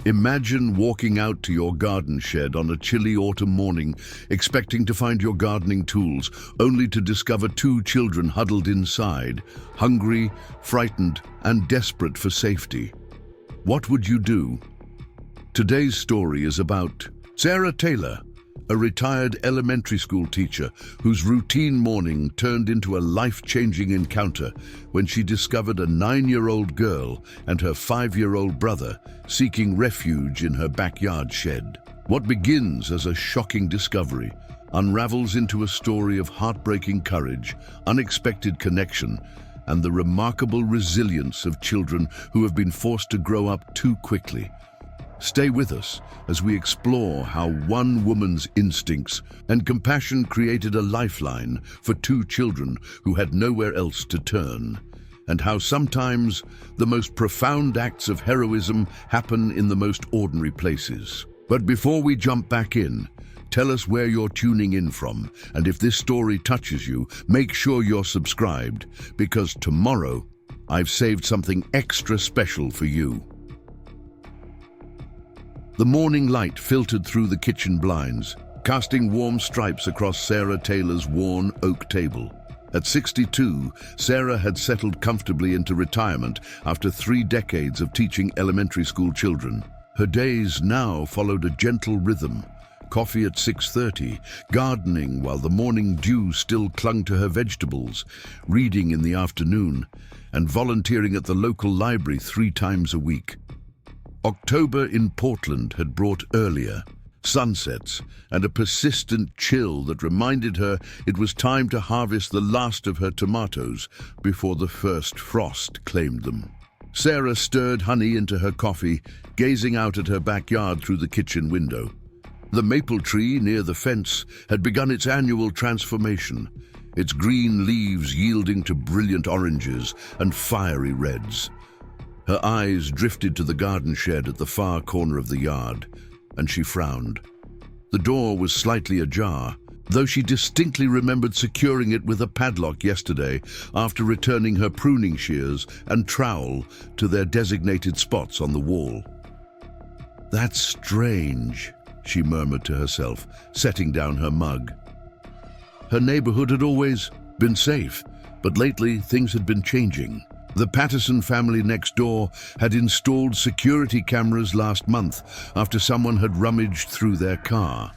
Imagine walking out to your garden shed on a chilly autumn morning, expecting to find your gardening tools, only to discover two children huddled inside, hungry, frightened, and desperate for safety. What would you do? Today's story is about Sarah Taylor, a retired elementary school teacher whose routine morning turned into a life-changing encounter when she discovered a 9-year-old girl and her 5-year-old brother seeking refuge in her backyard shed. What begins as a shocking discovery unravels into a story of heartbreaking courage, unexpected connection, and the remarkable resilience of children who have been forced to grow up too quickly. Stay with us as we explore how one woman's instincts and compassion created a lifeline for two children who had nowhere else to turn, and how sometimes the most profound acts of heroism happen in the most ordinary places. But before we jump back in, tell us where you're tuning in from, and if this story touches you, make sure you're subscribed, because tomorrow I've saved something extra special for you. The morning light filtered through the kitchen blinds, casting warm stripes across Sarah Taylor's worn oak table. At 62, Sarah had settled comfortably into retirement after 3 decades of teaching elementary school children. Her days now followed a gentle rhythm: coffee at 6:30, gardening while the morning dew still clung to her vegetables, reading in the afternoon, and volunteering at the local library 3 times a week. October in Portland had brought earlier sunsets and a persistent chill that reminded her it was time to harvest the last of her tomatoes before the first frost claimed them. Sarah stirred honey into her coffee, gazing out at her backyard through the kitchen window. The maple tree near the fence had begun its annual transformation, its green leaves yielding to brilliant oranges and fiery reds. Her eyes drifted to the garden shed at the far corner of the yard, and she frowned. The door was slightly ajar, though she distinctly remembered securing it with a padlock yesterday after returning her pruning shears and trowel to their designated spots on the wall. "That's strange," she murmured to herself, setting down her mug. Her neighborhood had always been safe, but lately things had been changing. The Patterson family next door had installed security cameras last month after someone had rummaged through their car.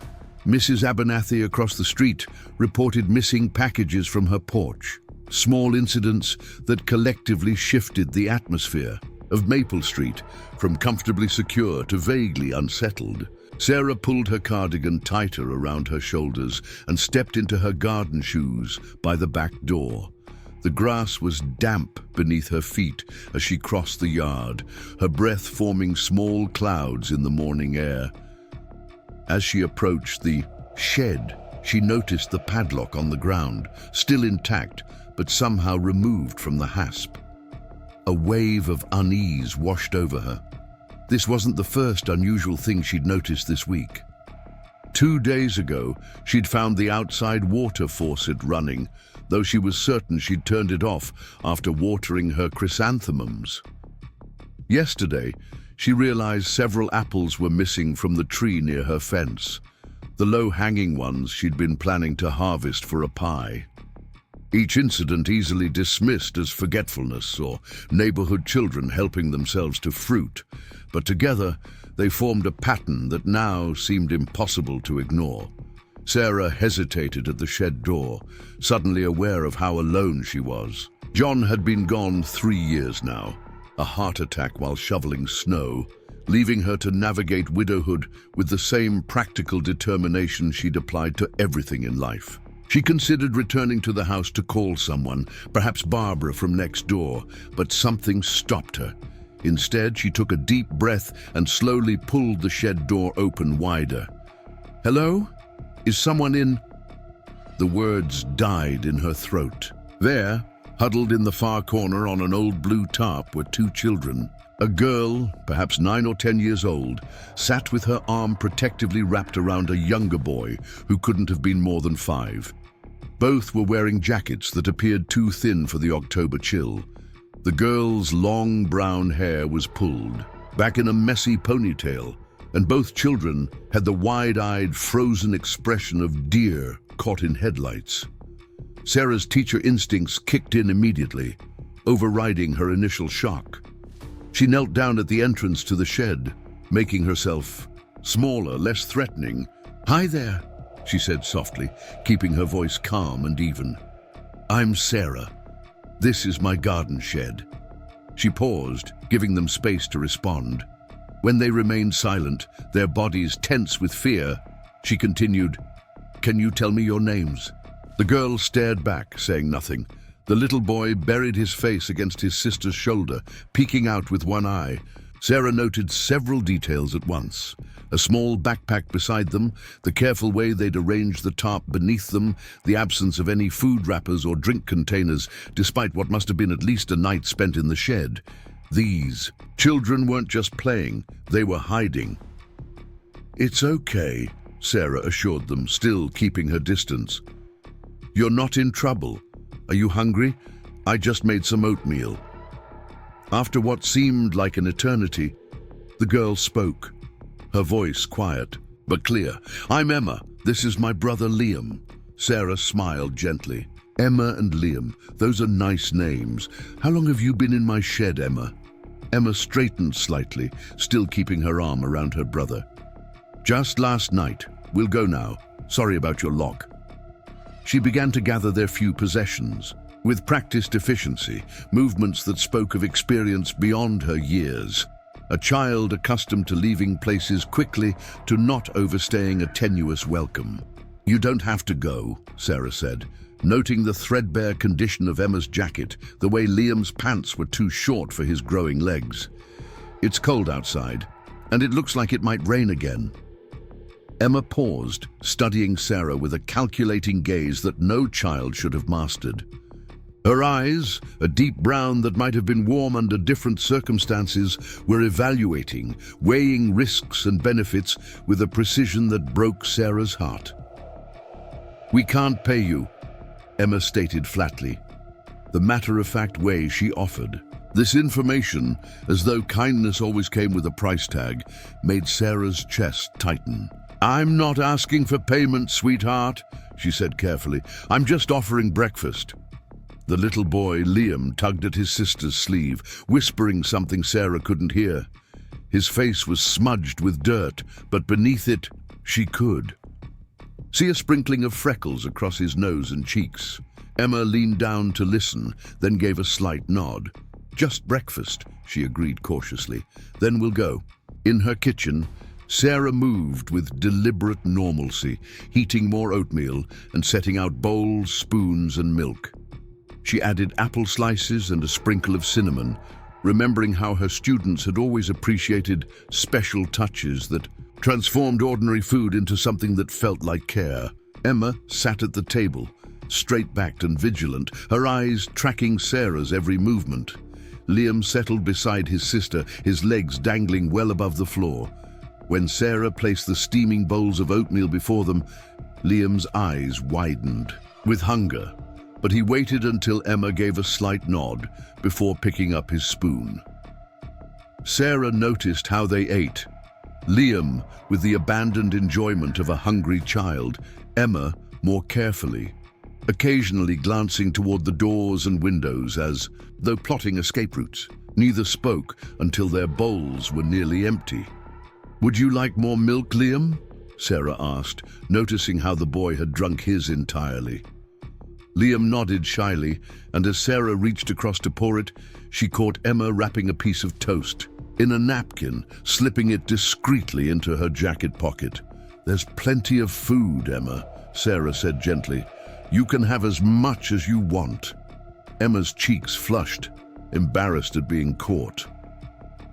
Mrs. Abernathy across the street reported missing packages from her porch. Small incidents that collectively shifted the atmosphere of Maple Street from comfortably secure to vaguely unsettled. Sarah pulled her cardigan tighter around her shoulders and stepped into her garden shoes by the back door. The grass was damp beneath her feet as she crossed the yard, her breath forming small clouds in the morning air. As she approached the shed, she noticed the padlock on the ground, still intact, but somehow removed from the hasp. A wave of unease washed over her. This wasn't the first unusual thing she'd noticed this week. 2 days ago, she'd found the outside water faucet running, though she was certain she'd turned it off after watering her chrysanthemums. Yesterday, she realized several apples were missing from the tree near her fence, the low-hanging ones she'd been planning to harvest for a pie. Each incident easily dismissed as forgetfulness or neighborhood children helping themselves to fruit, but together they formed a pattern that now seemed impossible to ignore. Sarah hesitated at the shed door, suddenly aware of how alone she was. John had been gone 3 years now, a heart attack while shoveling snow, leaving her to navigate widowhood with the same practical determination she'd applied to everything in life. She considered returning to the house to call someone, perhaps Barbara from next door, but something stopped her. Instead, she took a deep breath and slowly pulled the shed door open wider. "Hello? Is someone in?" The words died in her throat. There, huddled in the far corner on an old blue tarp, were 2 children. A girl, perhaps 9 or 10 years old, sat with her arm protectively wrapped around a younger boy who couldn't have been more than 5. Both were wearing jackets that appeared too thin for the October chill. The girl's long brown hair was pulled, back in a messy ponytail, and both children had the wide-eyed, frozen expression of deer caught in headlights. Sarah's teacher instincts kicked in immediately, overriding her initial shock. She knelt down at the entrance to the shed, making herself smaller, less threatening. "Hi there," she said softly, keeping her voice calm and even. "I'm Sarah. This is my garden shed." She paused, giving them space to respond. When they remained silent, their bodies tense with fear, she continued, "Can you tell me your names?" The girl stared back, saying nothing. The little boy buried his face against his sister's shoulder, peeking out with one eye. Sarah noted several details at once. A small backpack beside them, the careful way they'd arranged the tarp beneath them, the absence of any food wrappers or drink containers, despite what must have been at least a night spent in the shed. These children weren't just playing, they were hiding. "It's okay," Sarah assured them, still keeping her distance. "You're not in trouble. Are you hungry? I just made some oatmeal." After what seemed like an eternity, the girl spoke, her voice quiet but clear. "I'm Emma. This is my brother Liam." Sarah smiled gently. "Emma and Liam, those are nice names. How long have you been in my shed, Emma?" Emma straightened slightly, still keeping her arm around her brother. "Just last night. We'll go now. Sorry about your lock." She began to gather their few possessions, with practiced efficiency, movements that spoke of experience beyond her years. A child accustomed to leaving places quickly, to not overstaying a tenuous welcome. "You don't have to go," Sarah said, noting the threadbare condition of Emma's jacket, the way Liam's pants were too short for his growing legs. "It's cold outside, and it looks like it might rain again." Emma paused, studying Sarah with a calculating gaze that no child should have mastered. Her eyes, a deep brown that might have been warm under different circumstances, were evaluating, weighing risks and benefits with a precision that broke Sarah's heart. "We can't pay you," Emma stated flatly, the matter-of-fact way she offered. This information, as though kindness always came with a price tag, made Sarah's chest tighten. "I'm not asking for payment, sweetheart," she said carefully. "I'm just offering breakfast." The little boy, Liam, tugged at his sister's sleeve, whispering something Sarah couldn't hear. His face was smudged with dirt, but beneath it, she could see a sprinkling of freckles across his nose and cheeks. Emma leaned down to listen, then gave a slight nod. "Just breakfast," she agreed cautiously. "Then we'll go." In her kitchen, Sarah moved with deliberate normalcy, heating more oatmeal and setting out bowls, spoons, and milk. She added apple slices and a sprinkle of cinnamon, remembering how her students had always appreciated special touches that transformed ordinary food into something that felt like care. Emma sat at the table, straight-backed and vigilant, her eyes tracking Sarah's every movement. Liam settled beside his sister, his legs dangling well above the floor. When Sarah placed the steaming bowls of oatmeal before them, Liam's eyes widened with hunger, but he waited until Emma gave a slight nod before picking up his spoon. Sarah noticed how they ate. Liam with the abandoned enjoyment of a hungry child, Emma more carefully, occasionally glancing toward the doors and windows as though plotting escape routes. Neither spoke until their bowls were nearly empty. "Would you like more milk, Liam?" Sarah asked, noticing how the boy had drunk his entirely. Liam nodded shyly, and as Sarah reached across to pour it, she caught Emma wrapping a piece of toast in a napkin, slipping it discreetly into her jacket pocket. "There's plenty of food, Emma," Sarah said gently. "You can have as much as you want." Emma's cheeks flushed, embarrassed at being caught.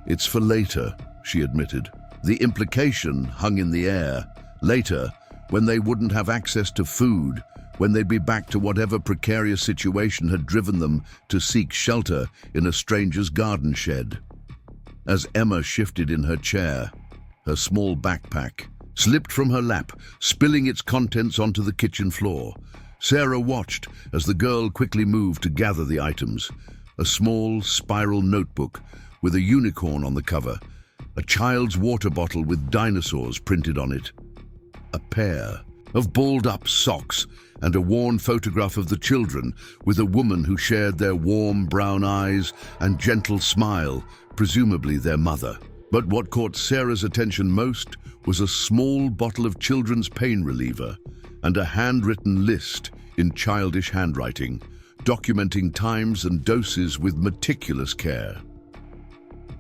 "It's for later," she admitted. The implication hung in the air. Later, when they wouldn't have access to food, when they'd be back to whatever precarious situation had driven them to seek shelter in a stranger's garden shed. As Emma shifted in her chair, her small backpack slipped from her lap, spilling its contents onto the kitchen floor. Sarah watched as the girl quickly moved to gather the items. A small, spiral notebook with a unicorn on the cover, the a child's water bottle with dinosaurs printed on it, a pair of balled-up socks, and a worn photograph of the children with a woman who shared their warm brown eyes and gentle smile, presumably their mother. But what caught Sarah's attention most was a small bottle of children's pain reliever and a handwritten list in childish handwriting, documenting times and doses with meticulous care.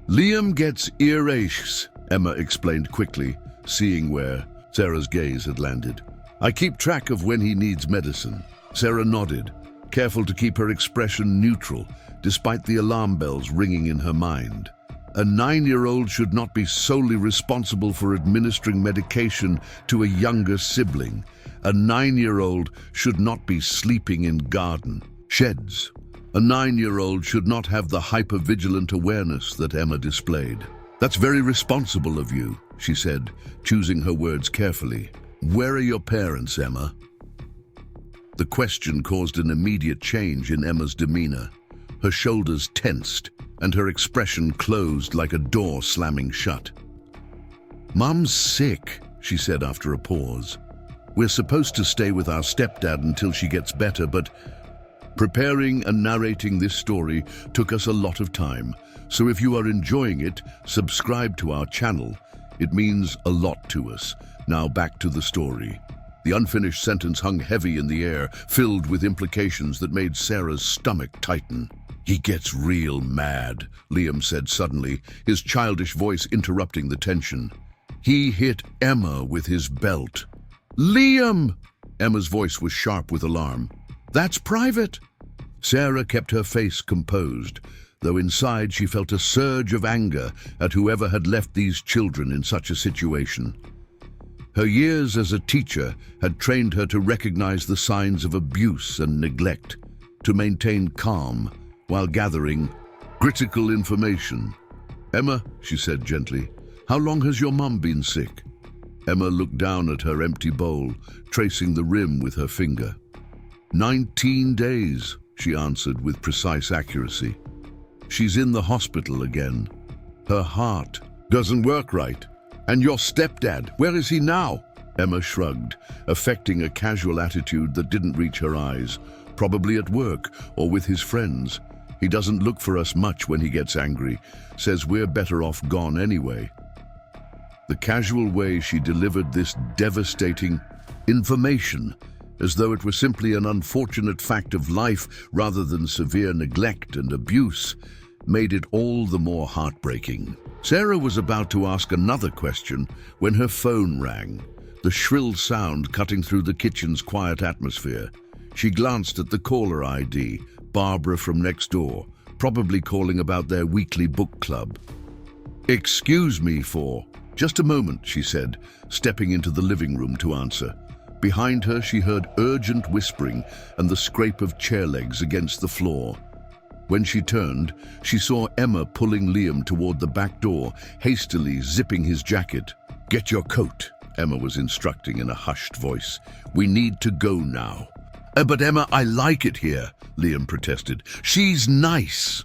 "Liam gets earaches," Emma explained quickly, seeing where Sarah's gaze had landed. "I keep track of when he needs medicine." Sarah nodded, careful to keep her expression neutral, despite the alarm bells ringing in her mind. A 9-year-old should not be solely responsible for administering medication to a younger sibling. A 9-year-old should not be sleeping in garden sheds. A 9-year-old should not have the hyper-vigilant awareness that Emma displayed. "That's very responsible of you," she said, choosing her words carefully. "Where are your parents, Emma?" The question caused an immediate change in Emma's demeanor. Her shoulders tensed, and her expression closed like a door slamming shut. "Mum's sick," she said after a pause. "We're supposed to stay with our stepdad until she gets better, but preparing and narrating this story took us a lot of time. So if you are enjoying it, subscribe to our channel. It means a lot to us. Now back to the story." The unfinished sentence hung heavy in the air, filled with implications that made Sarah's stomach tighten. "He gets real mad," Liam said suddenly, his childish voice interrupting the tension. "He hit Emma with his belt." "Liam!" Emma's voice was sharp with alarm. "That's private." Sarah kept her face composed, though inside she felt a surge of anger at whoever had left these children in such a situation. Her years as a teacher had trained her to recognize the signs of abuse and neglect, to maintain calm while gathering critical information. "Emma," she said gently, "how long has your mum been sick?" Emma looked down at her empty bowl, tracing the rim with her finger. 19 days, she answered with precise accuracy. "She's in the hospital again. Her heart doesn't work right. And your stepdad, where is he now?" Emma shrugged, affecting a casual attitude that didn't reach her eyes. "Probably at work or with his friends. He doesn't look for us much when he gets angry. Says we're better off gone anyway." The casual way she delivered this devastating information, as though it were simply an unfortunate fact of life rather than severe neglect and abuse, made it all the more heartbreaking. Sarah was about to ask another question when her phone rang, the shrill sound cutting through the kitchen's quiet atmosphere. She glanced at the caller ID, Barbara from next door, probably calling about their weekly book club. "Excuse me for just a moment," she said, stepping into the living room to answer. Behind her, she heard urgent whispering and the scrape of chair legs against the floor. When she turned, she saw Emma pulling Liam toward the back door, hastily zipping his jacket. "Get your coat," Emma was instructing in a hushed voice. "We need to go now." But Emma, I like it here," Liam protested. "She's nice."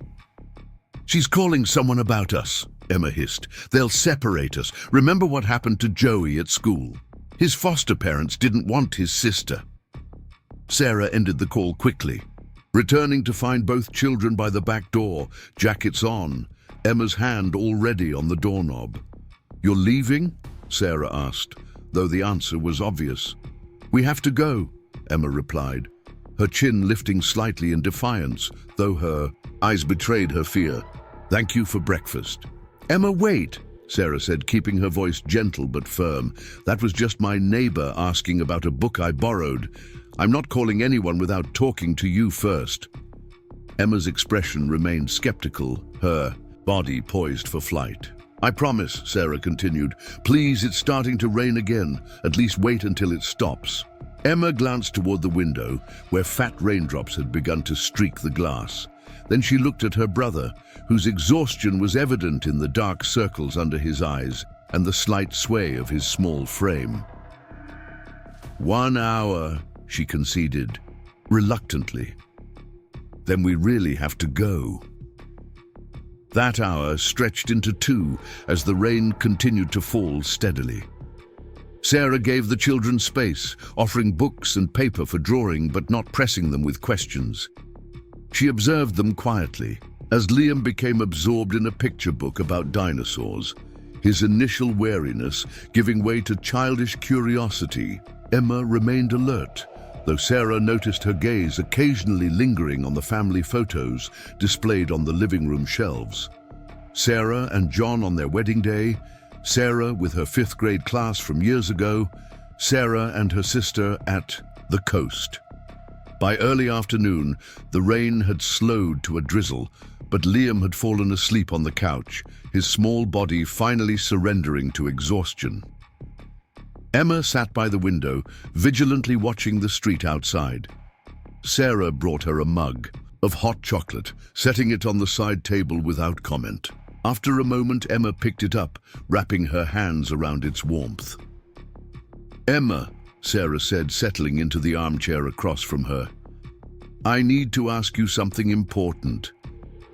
"She's calling someone about us," Emma hissed. "They'll separate us. Remember what happened to Joey at school? His foster parents didn't want his sister." Sarah ended the call quickly, returning to find both children by the back door, jackets on, Emma's hand already on the doorknob. "You're leaving?" Sarah asked, though the answer was obvious. "We have to go," Emma replied, her chin lifting slightly in defiance, though her eyes betrayed her fear. "Thank you for breakfast." "Emma, wait," Sarah said, keeping her voice gentle but firm. "That was just my neighbor asking about a book I borrowed. I'm not calling anyone without talking to you first." Emma's expression remained skeptical, her body poised for flight. "I promise," Sarah continued. "Please, it's starting to rain again. At least wait until it stops." Emma glanced toward the window, where fat raindrops had begun to streak the glass. Then she looked at her brother, whose exhaustion was evident in the dark circles under his eyes and the slight sway of his small frame. 1 hour, she conceded, reluctantly. "Then we really have to go." That hour stretched into 2 as the rain continued to fall steadily. Sarah gave the children space, offering books and paper for drawing but not pressing them with questions. She observed them quietly as Liam became absorbed in a picture book about dinosaurs, his initial wariness giving way to childish curiosity. Emma remained alert, though Sarah noticed her gaze occasionally lingering on the family photos displayed on the living room shelves. Sarah and John on their wedding day, Sarah with her 5th grade class from years ago, Sarah and her sister at the coast. By early afternoon, the rain had slowed to a drizzle, but Liam had fallen asleep on the couch, his small body finally surrendering to exhaustion. Emma sat by the window, vigilantly watching the street outside. Sarah brought her a mug of hot chocolate, setting it on the side table without comment. After a moment, Emma picked it up, wrapping her hands around its warmth. "Emma," Sarah said, settling into the armchair across from her, "I need to ask you something important.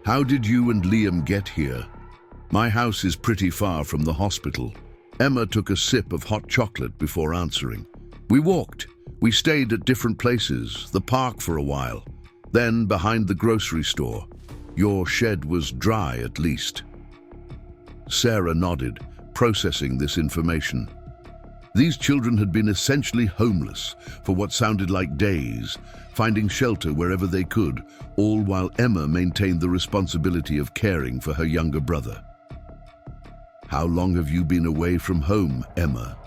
How did you and Liam get here? My house is pretty far from the hospital." Emma took a sip of hot chocolate before answering. "We walked. We stayed at different places, the park for a while, then behind the grocery store. Your shed was dry, at least." Sarah nodded, processing this information. These children had been essentially homeless for what sounded like days, finding shelter wherever they could, all while Emma maintained the responsibility of caring for her younger brother. "How long have you been away from home, Emma?"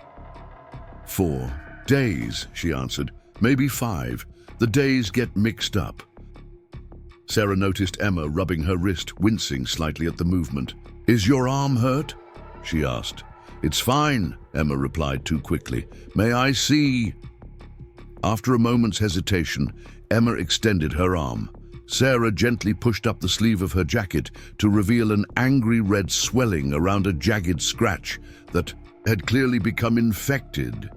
4 days, she answered. "Maybe 5. The days get mixed up." Sarah noticed Emma rubbing her wrist, wincing slightly at the movement. "Is your arm hurt?" she asked. "It's fine," Emma replied too quickly. "May I see?" After a moment's hesitation, Emma extended her arm. Sarah gently pushed up the sleeve of her jacket to reveal an angry red swelling around a jagged scratch that had clearly become infected.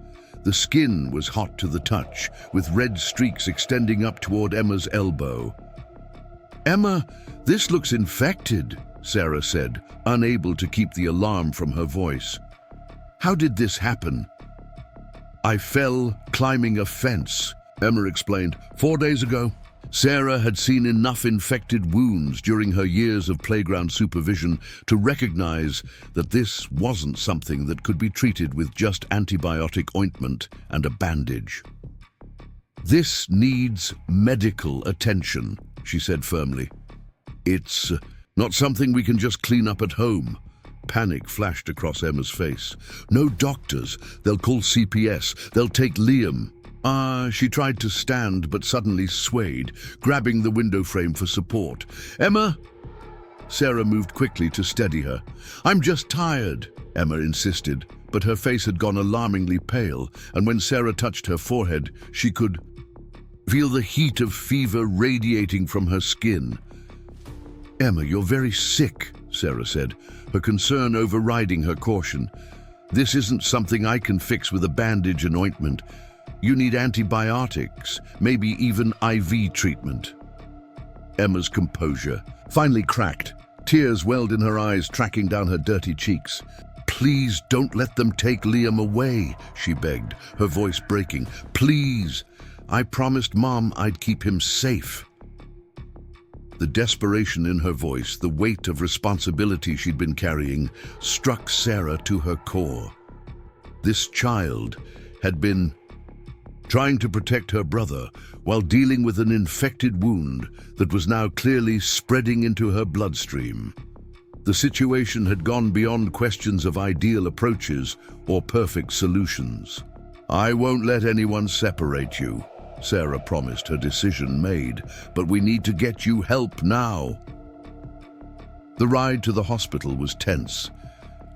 The skin was hot to the touch, with red streaks extending up toward Emma's elbow. "Emma, this looks infected," Sarah said, unable to keep the alarm from her voice. "How did this happen?" "I fell climbing a fence," Emma explained, 4 days ago. Sarah had seen enough infected wounds during her years of playground supervision to recognize that this wasn't something that could be treated with just antibiotic ointment and a bandage. "This needs medical attention," she said firmly. "It's not something we can just clean up at home." Panic flashed across Emma's face. "No doctors. They'll call CPS. They'll take Liam." She tried to stand but suddenly swayed, grabbing the window frame for support. "Emma!" Sarah moved quickly to steady her. "I'm just tired," Emma insisted, but her face had gone alarmingly pale, and when Sarah touched her forehead, she could feel the heat of fever radiating from her skin. "Emma, you're very sick," Sarah said, her concern overriding her caution. "This isn't something I can fix with a bandage and ointment. You need antibiotics, maybe even IV treatment." Emma's composure finally cracked. Tears welled in her eyes, tracking down her dirty cheeks. "Please don't let them take Liam away," she begged, her voice breaking. "Please. I promised Mom I'd keep him safe." The desperation in her voice, the weight of responsibility she'd been carrying, struck Sarah to her core. This child had been trying to protect her brother while dealing with an infected wound that was now clearly spreading into her bloodstream. The situation had gone beyond questions of ideal approaches or perfect solutions. "I won't let anyone separate you," Sarah promised, her decision made, "but we need to get you help now." The ride to the hospital was tense.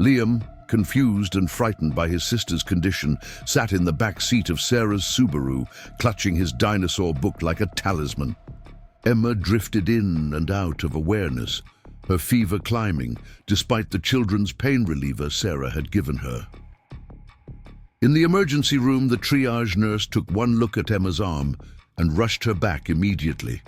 Liam, confused and frightened by his sister's condition, sat in the back seat of Sarah's Subaru, clutching his dinosaur book like a talisman. Emma drifted in and out of awareness, her fever climbing, despite the children's pain reliever Sarah had given her. In the emergency room, the triage nurse took one look at Emma's arm and rushed her back immediately.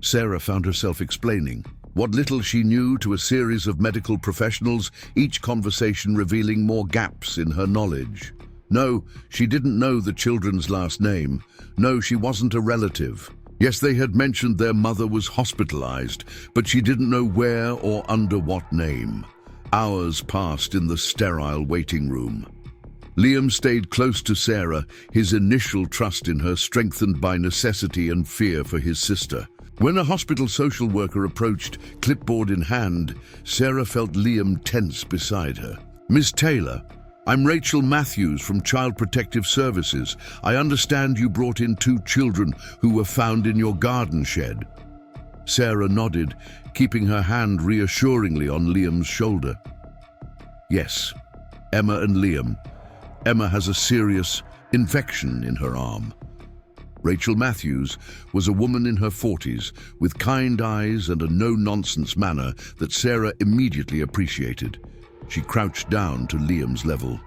Sarah found herself explaining. What little she knew to a series of medical professionals, each conversation revealing more gaps in her knowledge. No, she didn't know the children's last name. No, she wasn't a relative. Yes, they had mentioned their mother was hospitalized, but she didn't know where or under what name. Hours passed in the sterile waiting room. Liam stayed close to Sarah, his initial trust in her strengthened by necessity and fear for his sister. When a hospital social worker approached, clipboard in hand, Sarah felt Liam tense beside her. "Miss Taylor, I'm Rachel Matthews from Child Protective Services. I understand you brought in 2 children who were found in your garden shed." Sarah nodded, keeping her hand reassuringly on Liam's shoulder. "Yes, Emma and Liam. Emma has a serious infection in her arm." Rachel Matthews was a woman in her 40s with kind eyes and a no-nonsense manner that Sarah immediately appreciated. She crouched down to Liam's level.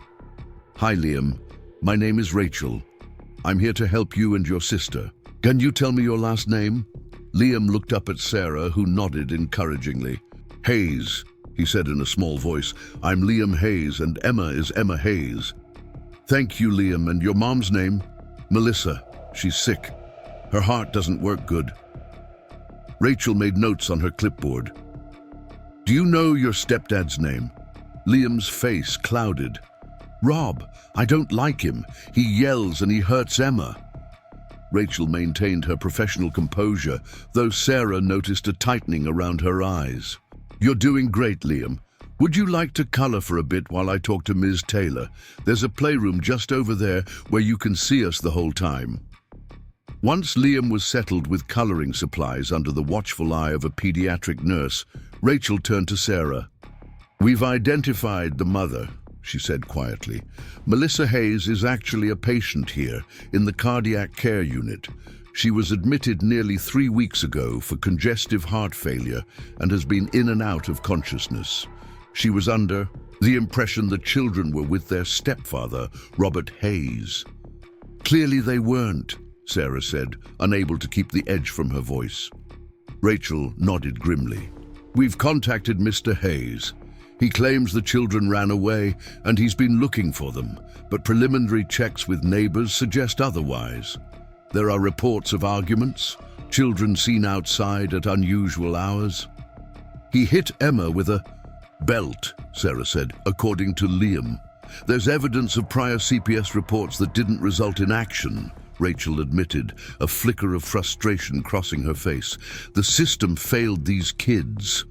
"Hi, Liam. My name is Rachel. I'm here to help you and your sister. Can you tell me your last name?" Liam looked up at Sarah, who nodded encouragingly. "Hayes," he said in a small voice. "I'm Liam Hayes, and Emma is Emma Hayes." "Thank you, Liam. And your mom's name?" "Melissa. She's sick. Her heart doesn't work good." Rachel made notes on her clipboard. "Do you know your stepdad's name?" Liam's face clouded. "Rob. I don't like him. He yells and he hurts Emma." Rachel maintained her professional composure, though Sarah noticed a tightening around her eyes. "You're doing great, Liam. Would you like to color for a bit while I talk to Ms. Taylor? There's a playroom just over there where you can see us the whole time." Once Liam was settled with coloring supplies under the watchful eye of a pediatric nurse, Rachel turned to Sarah. "We've identified the mother," she said quietly. "Melissa Hayes is actually a patient here in the cardiac care unit. She was admitted nearly 3 weeks ago for congestive heart failure and has been in and out of consciousness. She was under the impression the children were with their stepfather, Robert Hayes." "Clearly they weren't," Sarah said, unable to keep the edge from her voice. Rachel nodded grimly. "We've contacted Mr. Hayes. He claims the children ran away and he's been looking for them, but preliminary checks with neighbors suggest otherwise. There are reports of arguments, children seen outside at unusual hours." "He hit Emma with a belt," Sarah said, "according to Liam. There's evidence of prior CPS reports that didn't result in action," Rachel admitted, a flicker of frustration crossing her face. "The system failed these kids."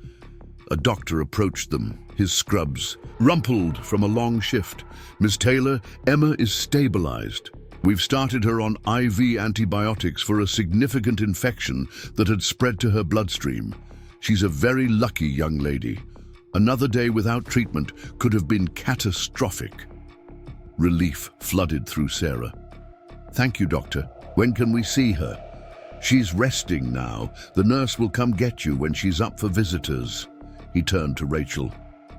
A doctor approached them, his scrubs rumpled from a long shift. "Miss Taylor, Emma is stabilized. We've started her on IV antibiotics for a significant infection that had spread to her bloodstream. She's a very lucky young lady. Another day without treatment could have been catastrophic." Relief flooded through Sarah. "Thank you, doctor. When can we see her?" "She's resting now. The nurse will come get you when she's up for visitors." He turned to Rachel.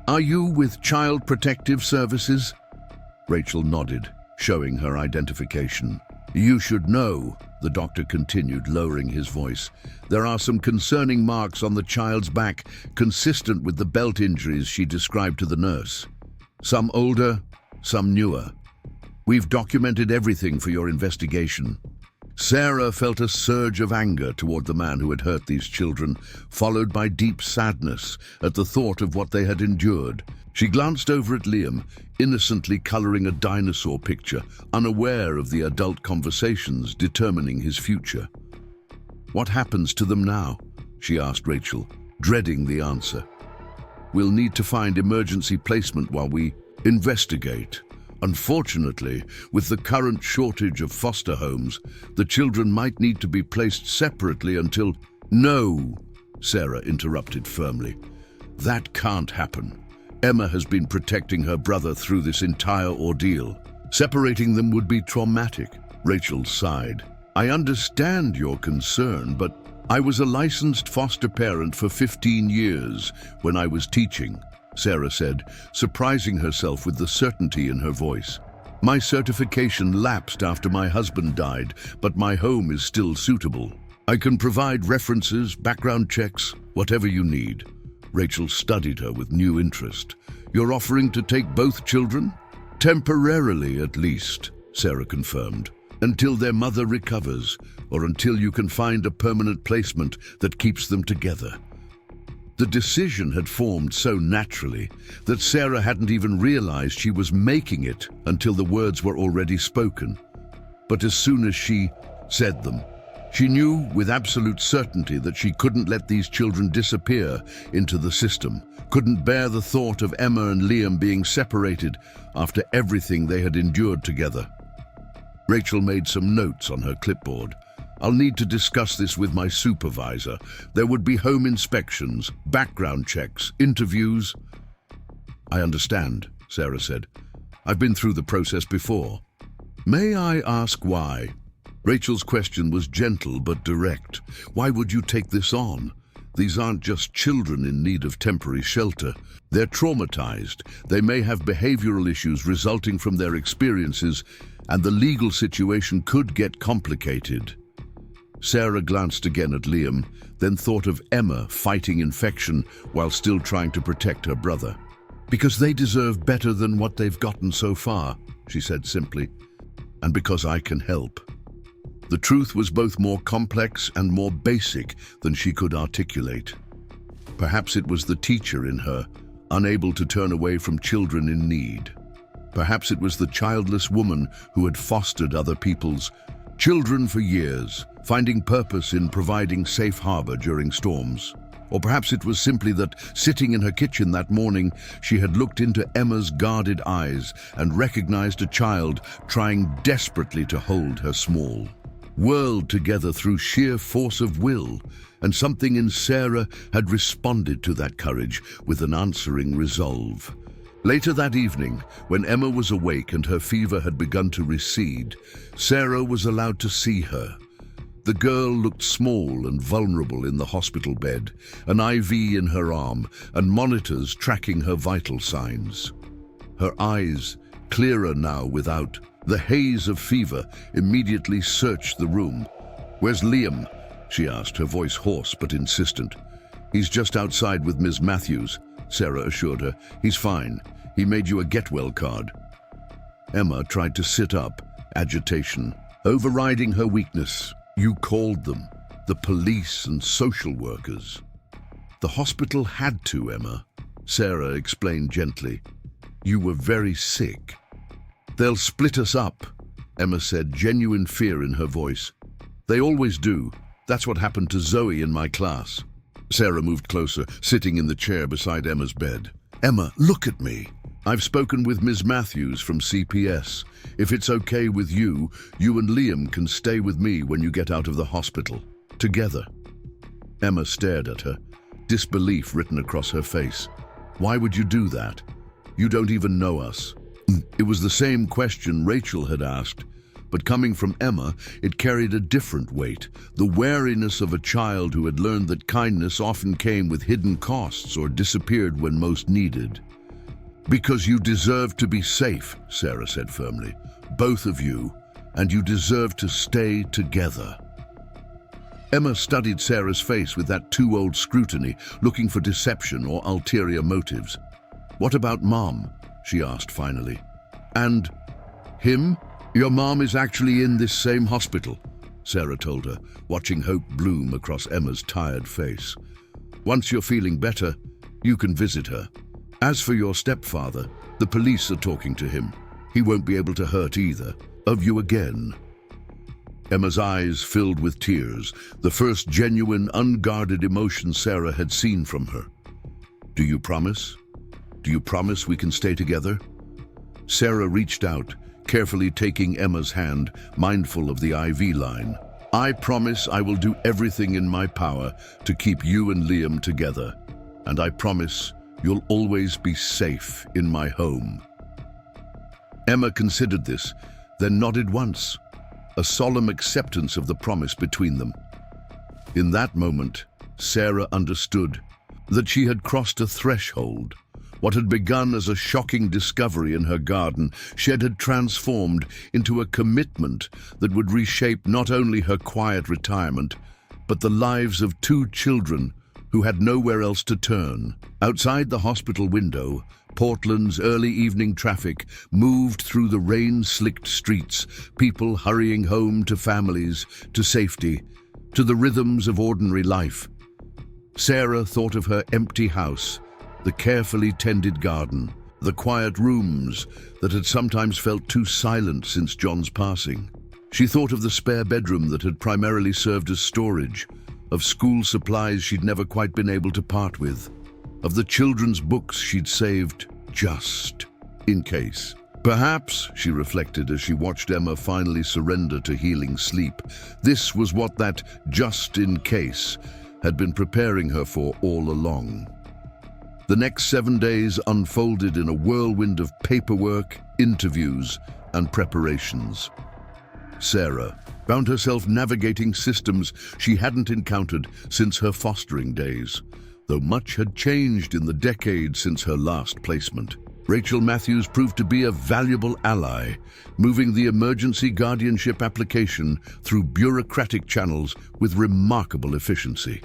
"Are you with Child Protective Services?" Rachel nodded, showing her identification. "You should know," the doctor continued, lowering his voice. "There are some concerning marks on the child's back, consistent with the belt injuries she described to the nurse. Some older, some newer. We've documented everything for your investigation." Sarah felt a surge of anger toward the man who had hurt these children, followed by deep sadness at the thought of what they had endured. She glanced over at Liam, innocently coloring a dinosaur picture, unaware of the adult conversations determining his future. "What happens to them now?" she asked Rachel, dreading the answer. "We'll need to find emergency placement while we investigate. Unfortunately, with the current shortage of foster homes, the children might need to be placed separately until—" "No," Sarah interrupted firmly. "That can't happen. Emma has been protecting her brother through this entire ordeal. Separating them would be traumatic." Rachel sighed. "I understand your concern, but I was a licensed foster parent for 15 years when I was teaching," Sarah said, surprising herself with the certainty in her voice. "My certification lapsed after my husband died, but my home is still suitable. I can provide references, background checks, Whatever you need. Rachel studied her with new interest. You're offering to take both children? Temporarily, at least, Sarah confirmed. Until their mother recovers, or until you can find a permanent placement that keeps them together. The decision had formed so naturally that Sarah hadn't even realized she was making it until the words were already spoken. But as soon as she said them, she knew with absolute certainty that she couldn't let these children disappear into the system, couldn't bear the thought of Emma and Liam being separated after everything they had endured together. Rachel made some notes on her clipboard. I'll need to discuss this with my supervisor. There would be home inspections, background checks, interviews. I understand, Sarah said. I've been through the process before. May I ask why? Rachel's question was gentle but direct. Why would you take this on? These aren't just children in need of temporary shelter. They're traumatized. They may have behavioral issues resulting from their experiences, and the legal situation could get complicated. Sarah glanced again at Liam, then thought of Emma fighting infection while still trying to protect her brother. Because they deserve better than what they've gotten so far, she said simply, and because I can help. The truth was both more complex and more basic than she could articulate. Perhaps it was the teacher in her, unable to turn away from children in need. Perhaps it was the childless woman who had fostered other people's children for years, finding purpose in providing safe harbor during storms. Or perhaps it was simply that, sitting in her kitchen that morning, she had looked into Emma's guarded eyes and recognized a child trying desperately to hold her small world together through sheer force of will, and something in Sarah had responded to that courage with an answering resolve. Later that evening, when Emma was awake and her fever had begun to recede, Sarah was allowed to see her. The girl looked small and vulnerable in the hospital bed, an IV in her arm and monitors tracking her vital signs. Her eyes, clearer now without the haze of fever, immediately searched the room. "Where's Liam?" she asked, her voice hoarse but insistent. "He's just outside with Ms. Matthews," Sarah assured her. "He's fine. He made you a get-well card." Emma tried to sit up, agitation overriding her weakness. "You called them, the police and social workers." "The hospital had to, Emma," Sarah explained gently. "You were very sick." "They'll split us up," Emma said, genuine fear in her voice. "They always do. That's what happened to Zoe in my class." Sarah moved closer, sitting in the chair beside Emma's bed. "Emma, look at me. I've spoken with Ms. Matthews from CPS. If it's okay with you, you and Liam can stay with me when you get out of the hospital. Together." Emma stared at her, disbelief written across her face. "Why would you do that? You don't even know us." It was the same question Rachel had asked, but coming from Emma, it carried a different weight, the wariness of a child who had learned that kindness often came with hidden costs or disappeared when most needed. "Because you deserve to be safe," Sarah said firmly. "Both of you, and you deserve to stay together." Emma studied Sarah's face with that too-old scrutiny, looking for deception or ulterior motives. "What about Mom?" she asked finally. "And him? Your mom is actually in this same hospital," Sarah told her, watching hope bloom across Emma's tired face. "Once you're feeling better, you can visit her. As for your stepfather, the police are talking to him. He won't be able to hurt either of you again." Emma's eyes filled with tears, the first genuine, unguarded emotion Sarah had seen from her. "Do you promise? Do you promise we can stay together?" Sarah reached out, carefully taking Emma's hand, mindful of the IV line. "I promise I will do everything in my power to keep you and Liam together. And I promise you'll always be safe in my home." Emma considered this, then nodded once, a solemn acceptance of the promise between them. In that moment, Sarah understood that she had crossed a threshold. What had begun as a shocking discovery in her garden shed had transformed into a commitment that would reshape not only her quiet retirement, but the lives of two children who had nowhere else to turn. Outside the hospital window, Portland's early evening traffic moved through the rain-slicked streets, people hurrying home to families, to safety, to the rhythms of ordinary life. Sarah thought of her empty house, the carefully tended garden, the quiet rooms that had sometimes felt too silent since John's passing. She thought of the spare bedroom that had primarily served as storage, of school supplies she'd never quite been able to part with, of the children's books she'd saved just in case. Perhaps, she reflected as she watched Emma finally surrender to healing sleep, this was what that just in case had been preparing her for all along. The next 7 days unfolded in a whirlwind of paperwork, interviews, and preparations. Sarah found herself navigating systems she hadn't encountered since her fostering days, though much had changed in the decade since her last placement. Rachel Matthews proved to be a valuable ally, moving the emergency guardianship application through bureaucratic channels with remarkable efficiency.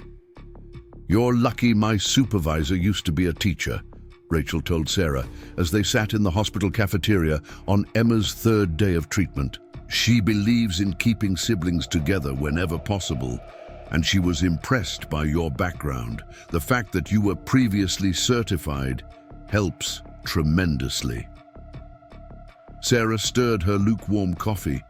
"You're lucky my supervisor used to be a teacher," Rachel told Sarah as they sat in the hospital cafeteria on Emma's 3rd day of treatment. "She believes in keeping siblings together whenever possible, and she was impressed by your background. The fact that you were previously certified helps tremendously." Sarah stirred her lukewarm coffee,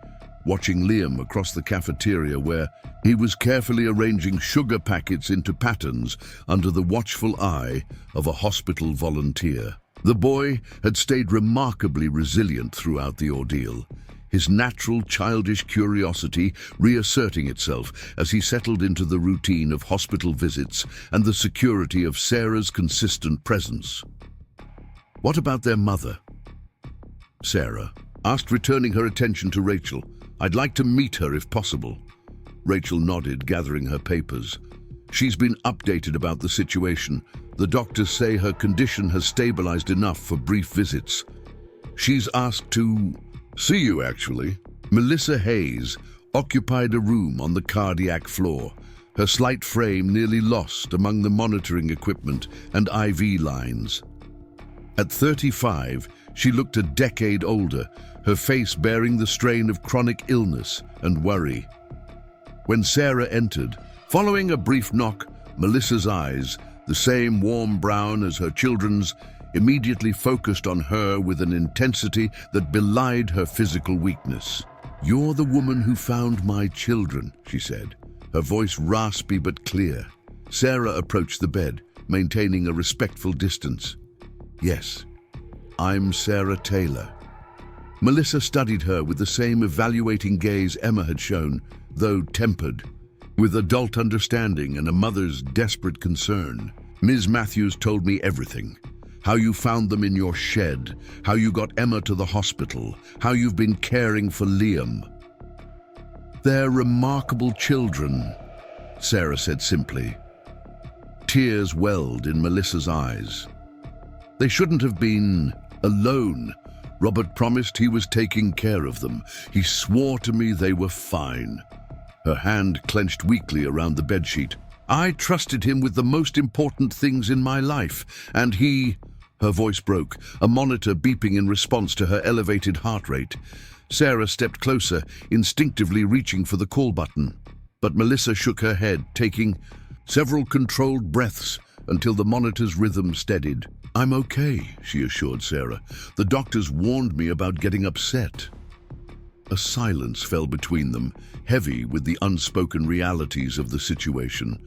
watching Liam across the cafeteria where he was carefully arranging sugar packets into patterns under the watchful eye of a hospital volunteer. The boy had stayed remarkably resilient throughout the ordeal, his natural childish curiosity reasserting itself as he settled into the routine of hospital visits and the security of Sarah's consistent presence. "What about their mother?" Sarah asked, returning her attention to Rachel. "I'd like to meet her if possible." Rachel nodded, gathering her papers. "She's been updated about the situation. The doctors say her condition has stabilized enough for brief visits. She's asked to see you, actually." Melissa Hayes occupied a room on the cardiac floor, her slight frame nearly lost among the monitoring equipment and IV lines. At 35, she looked a decade older, her face bearing the strain of chronic illness and worry. When Sarah entered, following a brief knock, Melissa's eyes, the same warm brown as her children's, immediately focused on her with an intensity that belied her physical weakness. "You're the woman who found my children," she said, her voice raspy but clear. Sarah approached the bed, maintaining a respectful distance. "Yes, I'm Sarah Taylor." Melissa studied her with the same evaluating gaze Emma had shown, though tempered, with adult understanding and a mother's desperate concern. "Ms. Matthews told me everything. How you found them in your shed, how you got Emma to the hospital, how you've been caring for Liam." "They're remarkable children," Sarah said simply. Tears welled in Melissa's eyes. "They shouldn't have been alone. Robert promised he was taking care of them. He swore to me they were fine." Her hand clenched weakly around the bedsheet. "I trusted him with the most important things in my life, and he—" Her voice broke, a monitor beeping in response to her elevated heart rate. Sarah stepped closer, instinctively reaching for the call button. But Melissa shook her head, taking several controlled breaths until the monitor's rhythm steadied. "I'm okay," she assured Sarah. "The doctors warned me about getting upset." A silence fell between them, heavy with the unspoken realities of the situation.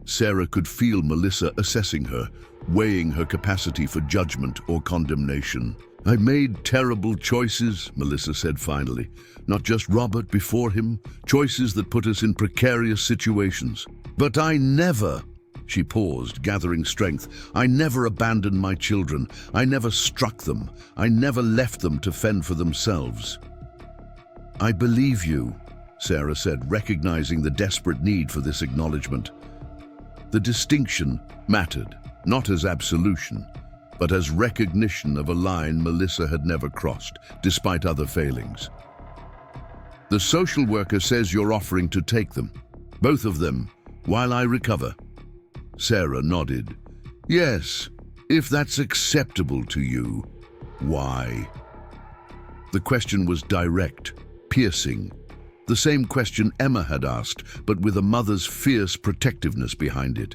Sarah could feel Melissa assessing her, weighing her capacity for judgment or condemnation. "I made terrible choices," Melissa said finally. "Not just Robert before him, choices that put us in precarious situations. But I never—" She paused, gathering strength. "I never abandoned my children. I never struck them. I never left them to fend for themselves." "I believe you," Sarah said, recognizing the desperate need for this acknowledgement. The distinction mattered, not as absolution, but as recognition of a line Melissa had never crossed, despite other failings. "The social worker says you're offering to take them, both of them, while I recover." Sarah nodded. Yes, if that's acceptable to you. Why? The question was direct, piercing. The same question Emma had asked, but with a mother's fierce protectiveness behind it.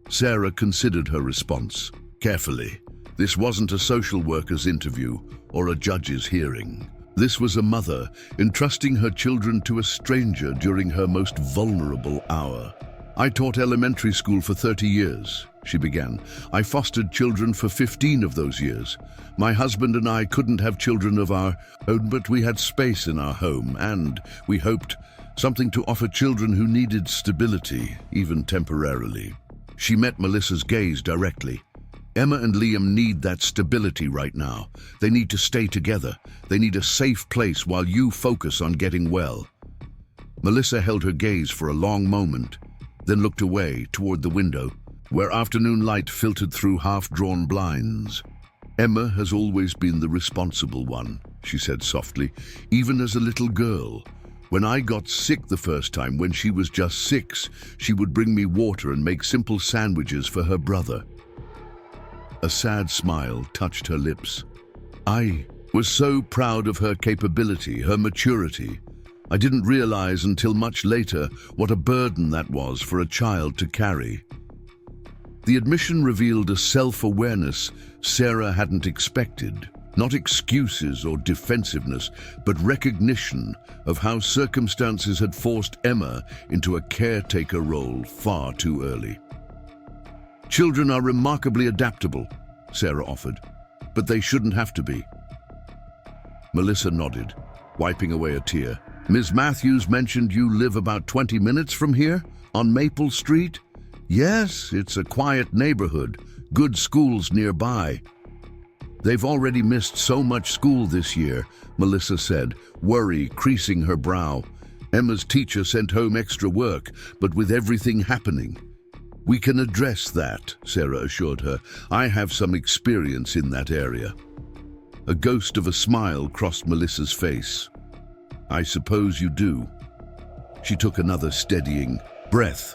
Sarah considered her response carefully. This wasn't a social worker's interview or a judge's hearing. This was a mother entrusting her children to a stranger during her most vulnerable hour. I taught elementary school for 30 years, she began. I fostered children for 15 of those years. My husband and I couldn't have children of our own, but we had space in our home and, we hoped, something to offer children who needed stability, even temporarily. She met Melissa's gaze directly. Emma and Liam need that stability right now. They need to stay together. They need a safe place while you focus on getting well. Melissa held her gaze for a long moment, then looked away toward the window, where afternoon light filtered through half-drawn blinds. Emma has always been the responsible one, she said softly, even as a little girl. When I got sick the first time, when she was just 6, she would bring me water and make simple sandwiches for her brother. A sad smile touched her lips. I was so proud of her capability, her maturity. I didn't realize until much later what a burden that was for a child to carry. The admission revealed a self-awareness Sarah hadn't expected. Not excuses or defensiveness, but recognition of how circumstances had forced Emma into a caretaker role far too early. Children are remarkably adaptable, Sarah offered, but they shouldn't have to be. Melissa nodded, wiping away a tear. Ms. Matthews mentioned you live about 20 minutes from here, on Maple Street? Yes, it's a quiet neighborhood, good schools nearby. They've already missed so much school this year, Melissa said, worry creasing her brow. Emma's teacher sent home extra work, but with everything happening. We can address that, Sarah assured her. I have some experience in that area. A ghost of a smile crossed Melissa's face. I suppose you do. She took another steadying breath.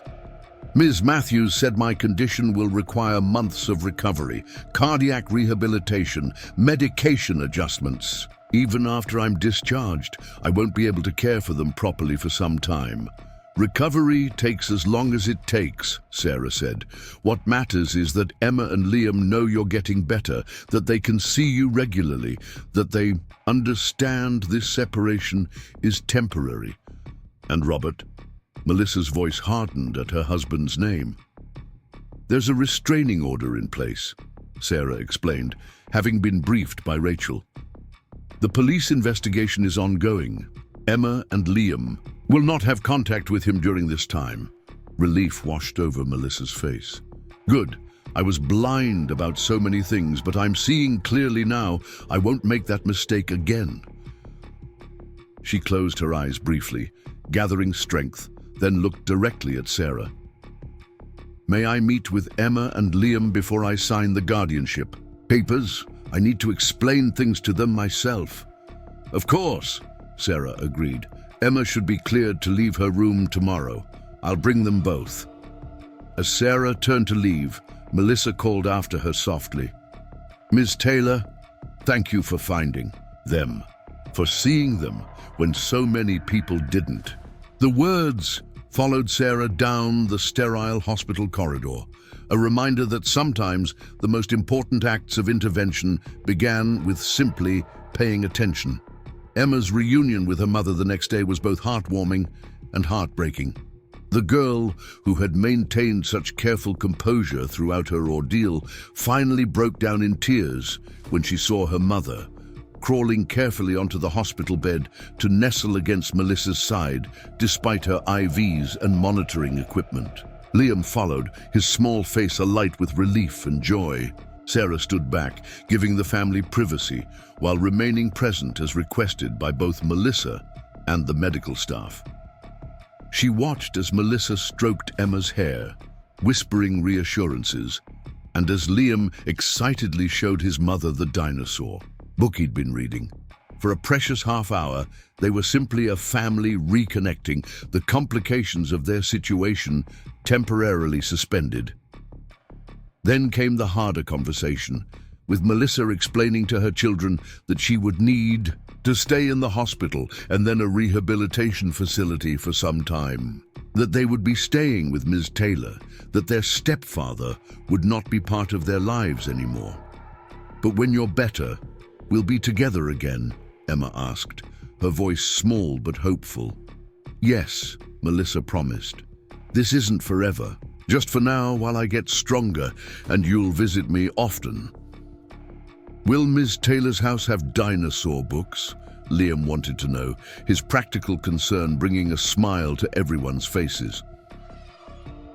Ms. Matthews said my condition will require months of recovery, cardiac rehabilitation, medication adjustments. Even after I'm discharged, I won't be able to care for them properly for some time. Recovery takes as long as it takes, Sarah said. What matters is that Emma and Liam know you're getting better, that they can see you regularly, that they understand this separation is temporary. And Robert? Melissa's voice hardened at her husband's name. There's a restraining order in place, Sarah explained, having been briefed by Rachel. The police investigation is ongoing. Emma and Liam will not have contact with him during this time. Relief washed over Melissa's face. Good. I was blind about so many things, but I'm seeing clearly now. I won't make that mistake again. She closed her eyes briefly, gathering strength, then looked directly at Sarah. May I meet with Emma and Liam before I sign the guardianship papers? I need to explain things to them myself. Of course, Sarah agreed. Emma should be cleared to leave her room tomorrow. I'll bring them both. As Sarah turned to leave, Melissa called after her softly. Ms. Taylor, thank you for finding them, for seeing them when so many people didn't. The words followed Sarah down the sterile hospital corridor, a reminder that sometimes the most important acts of intervention began with simply paying attention. Emma's reunion with her mother the next day was both heartwarming and heartbreaking. The girl, who had maintained such careful composure throughout her ordeal, finally broke down in tears when she saw her mother, crawling carefully onto the hospital bed to nestle against Melissa's side, despite her IVs and monitoring equipment. Liam followed, his small face alight with relief and joy. Sarah stood back, giving the family privacy, while remaining present as requested by both Melissa and the medical staff. She watched as Melissa stroked Emma's hair, whispering reassurances, and as Liam excitedly showed his mother the dinosaur book he'd been reading. For a precious half hour, they were simply a family reconnecting, the complications of their situation temporarily suspended. Then came the harder conversation, with Melissa explaining to her children that she would need to stay in the hospital and then a rehabilitation facility for some time, that they would be staying with Ms. Taylor, that their stepfather would not be part of their lives anymore. "But when you're better, we'll be together again?" Emma asked, her voice small but hopeful. "Yes," Melissa promised. "This isn't forever. Just for now while I get stronger, and you'll visit me often." "Will Ms. Taylor's house have dinosaur books?" Liam wanted to know, his practical concern bringing a smile to everyone's faces.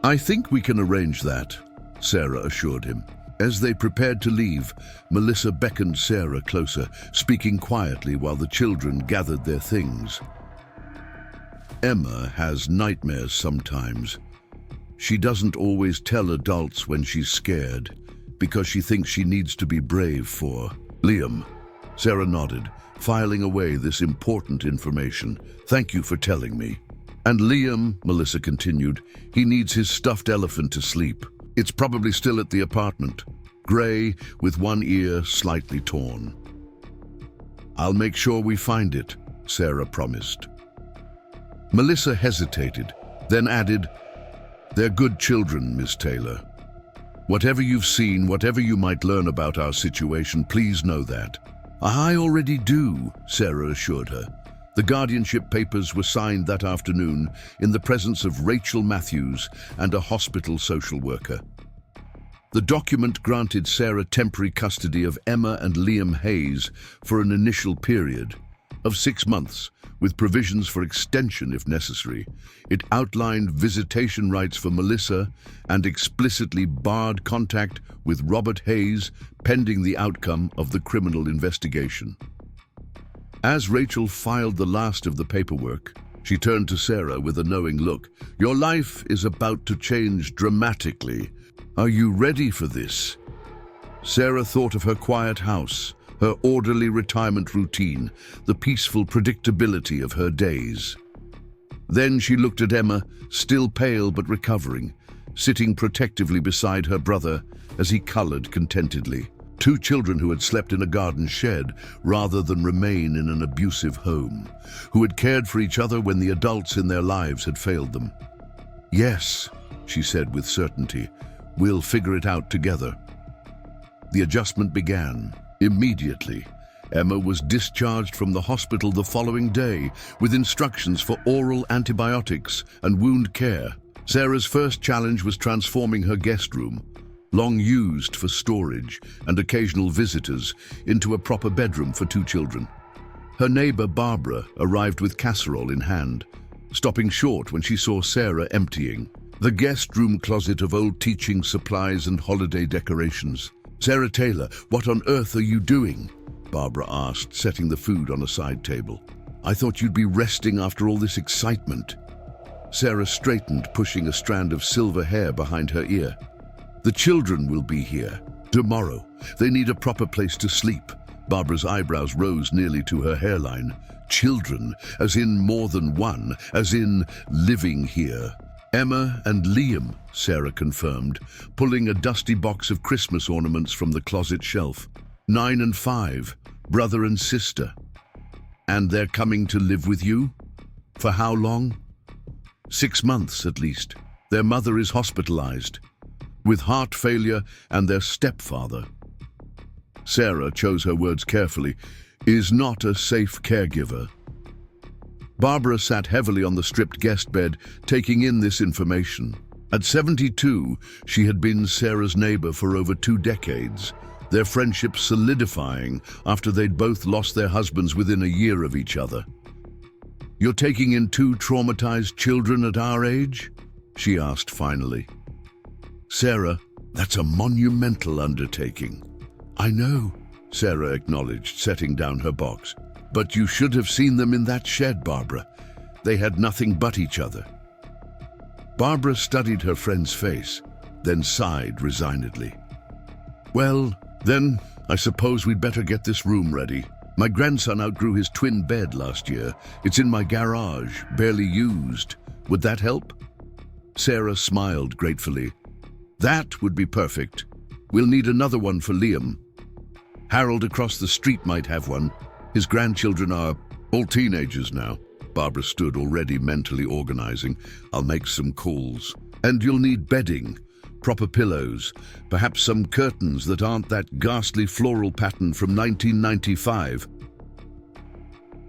"I think we can arrange that," Sarah assured him. As they prepared to leave, Melissa beckoned Sarah closer, speaking quietly while the children gathered their things. "Emma has nightmares sometimes. She doesn't always tell adults when she's scared, because she thinks she needs to be brave for." "Liam," Sarah nodded, filing away this important information. "Thank you for telling me." "And Liam," Melissa continued, "he needs his stuffed elephant to sleep. It's probably still at the apartment, grey, with one ear slightly torn." "I'll make sure we find it," Sarah promised. Melissa hesitated, then added, "They're good children, Miss Taylor. Whatever you've seen, whatever you might learn about our situation, please know that." "I already do," Sarah assured her. The guardianship papers were signed that afternoon in the presence of Rachel Matthews and a hospital social worker. The document granted Sarah temporary custody of Emma and Liam Hayes for an initial period of 6 months, with provisions for extension if necessary. It outlined visitation rights for Melissa and explicitly barred contact with Robert Hayes pending the outcome of the criminal investigation. As Rachel filed the last of the paperwork, she turned to Sarah with a knowing look. "Your life is about to change dramatically. Are you ready for this?" Sarah thought of her quiet house, her orderly retirement routine, the peaceful predictability of her days. Then she looked at Emma, still pale but recovering, sitting protectively beside her brother as he colored contentedly. 2 children who had slept in a garden shed rather than remain in an abusive home, who had cared for each other when the adults in their lives had failed them. "Yes," she said with certainty, "we'll figure it out together." The adjustment began. Immediately, Emma was discharged from the hospital the following day with instructions for oral antibiotics and wound care. Sarah's first challenge was transforming her guest room, long used for storage and occasional visitors, into a proper bedroom for 2 children. Her neighbor Barbara arrived with casserole in hand, stopping short when she saw Sarah emptying the guest room closet of old teaching supplies and holiday decorations. "Sarah Taylor, what on earth are you doing?" Barbara asked, setting the food on a side table. "I thought you'd be resting after all this excitement." Sarah straightened, pushing a strand of silver hair behind her ear. "The children will be here tomorrow. They need a proper place to sleep." Barbara's eyebrows rose nearly to her hairline. "Children, as in more than one, as in living here." "Emma and Liam," Sarah confirmed, pulling a dusty box of Christmas ornaments from the closet shelf. 9 and 5, brother and sister. "And they're coming to live with you? For how long?" 6 months at least. Their mother is hospitalized with heart failure, and their stepfather," Sarah chose her words carefully, "is not a safe caregiver." Barbara sat heavily on the stripped guest bed, taking in this information. At 72, she had been Sarah's neighbor for over 2 decades, their friendship solidifying after they'd both lost their husbands within a year of each other. "You're taking in 2 traumatized children at our age?" she asked finally. "Sarah, that's a monumental undertaking." "I know," Sarah acknowledged, setting down her box. "But you should have seen them in that shed, Barbara. They had nothing but each other." Barbara studied her friend's face, then sighed resignedly. "Well, then, I suppose we'd better get this room ready." My grandson outgrew his twin bed last year. It's in my garage, barely used. Would that help? Sarah smiled gratefully. That would be perfect. We'll need another one for Liam. Harold across the street might have one. His grandchildren are all teenagers now. Barbara stood already mentally organizing. I'll make some calls. And you'll need bedding, proper pillows, perhaps some curtains that aren't that ghastly floral pattern from 1995.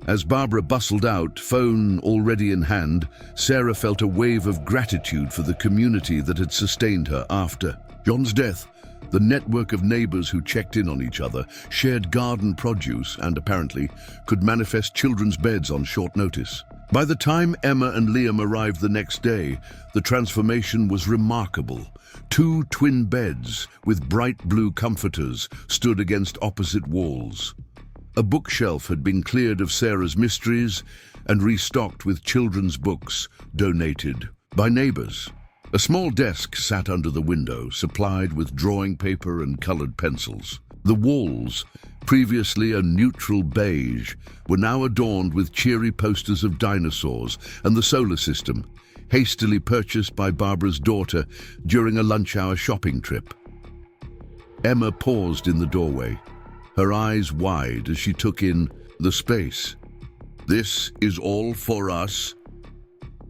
As Barbara bustled out, phone already in hand, Sarah felt a wave of gratitude for the community that had sustained her after John's death. The network of neighbors who checked in on each other, shared garden produce, and apparently could manifest children's beds on short notice. By the time Emma and Liam arrived the next day, the transformation was remarkable. 2 twin beds with bright blue comforters stood against opposite walls. A bookshelf had been cleared of Sarah's mysteries and restocked with children's books donated by neighbors. A small desk sat under the window, supplied with drawing paper and colored pencils. The walls, previously a neutral beige, were now adorned with cheery posters of dinosaurs and the solar system, hastily purchased by Barbara's daughter during a lunch-hour shopping trip. Emma paused in the doorway, her eyes wide as she took in the space. "This is all for us?"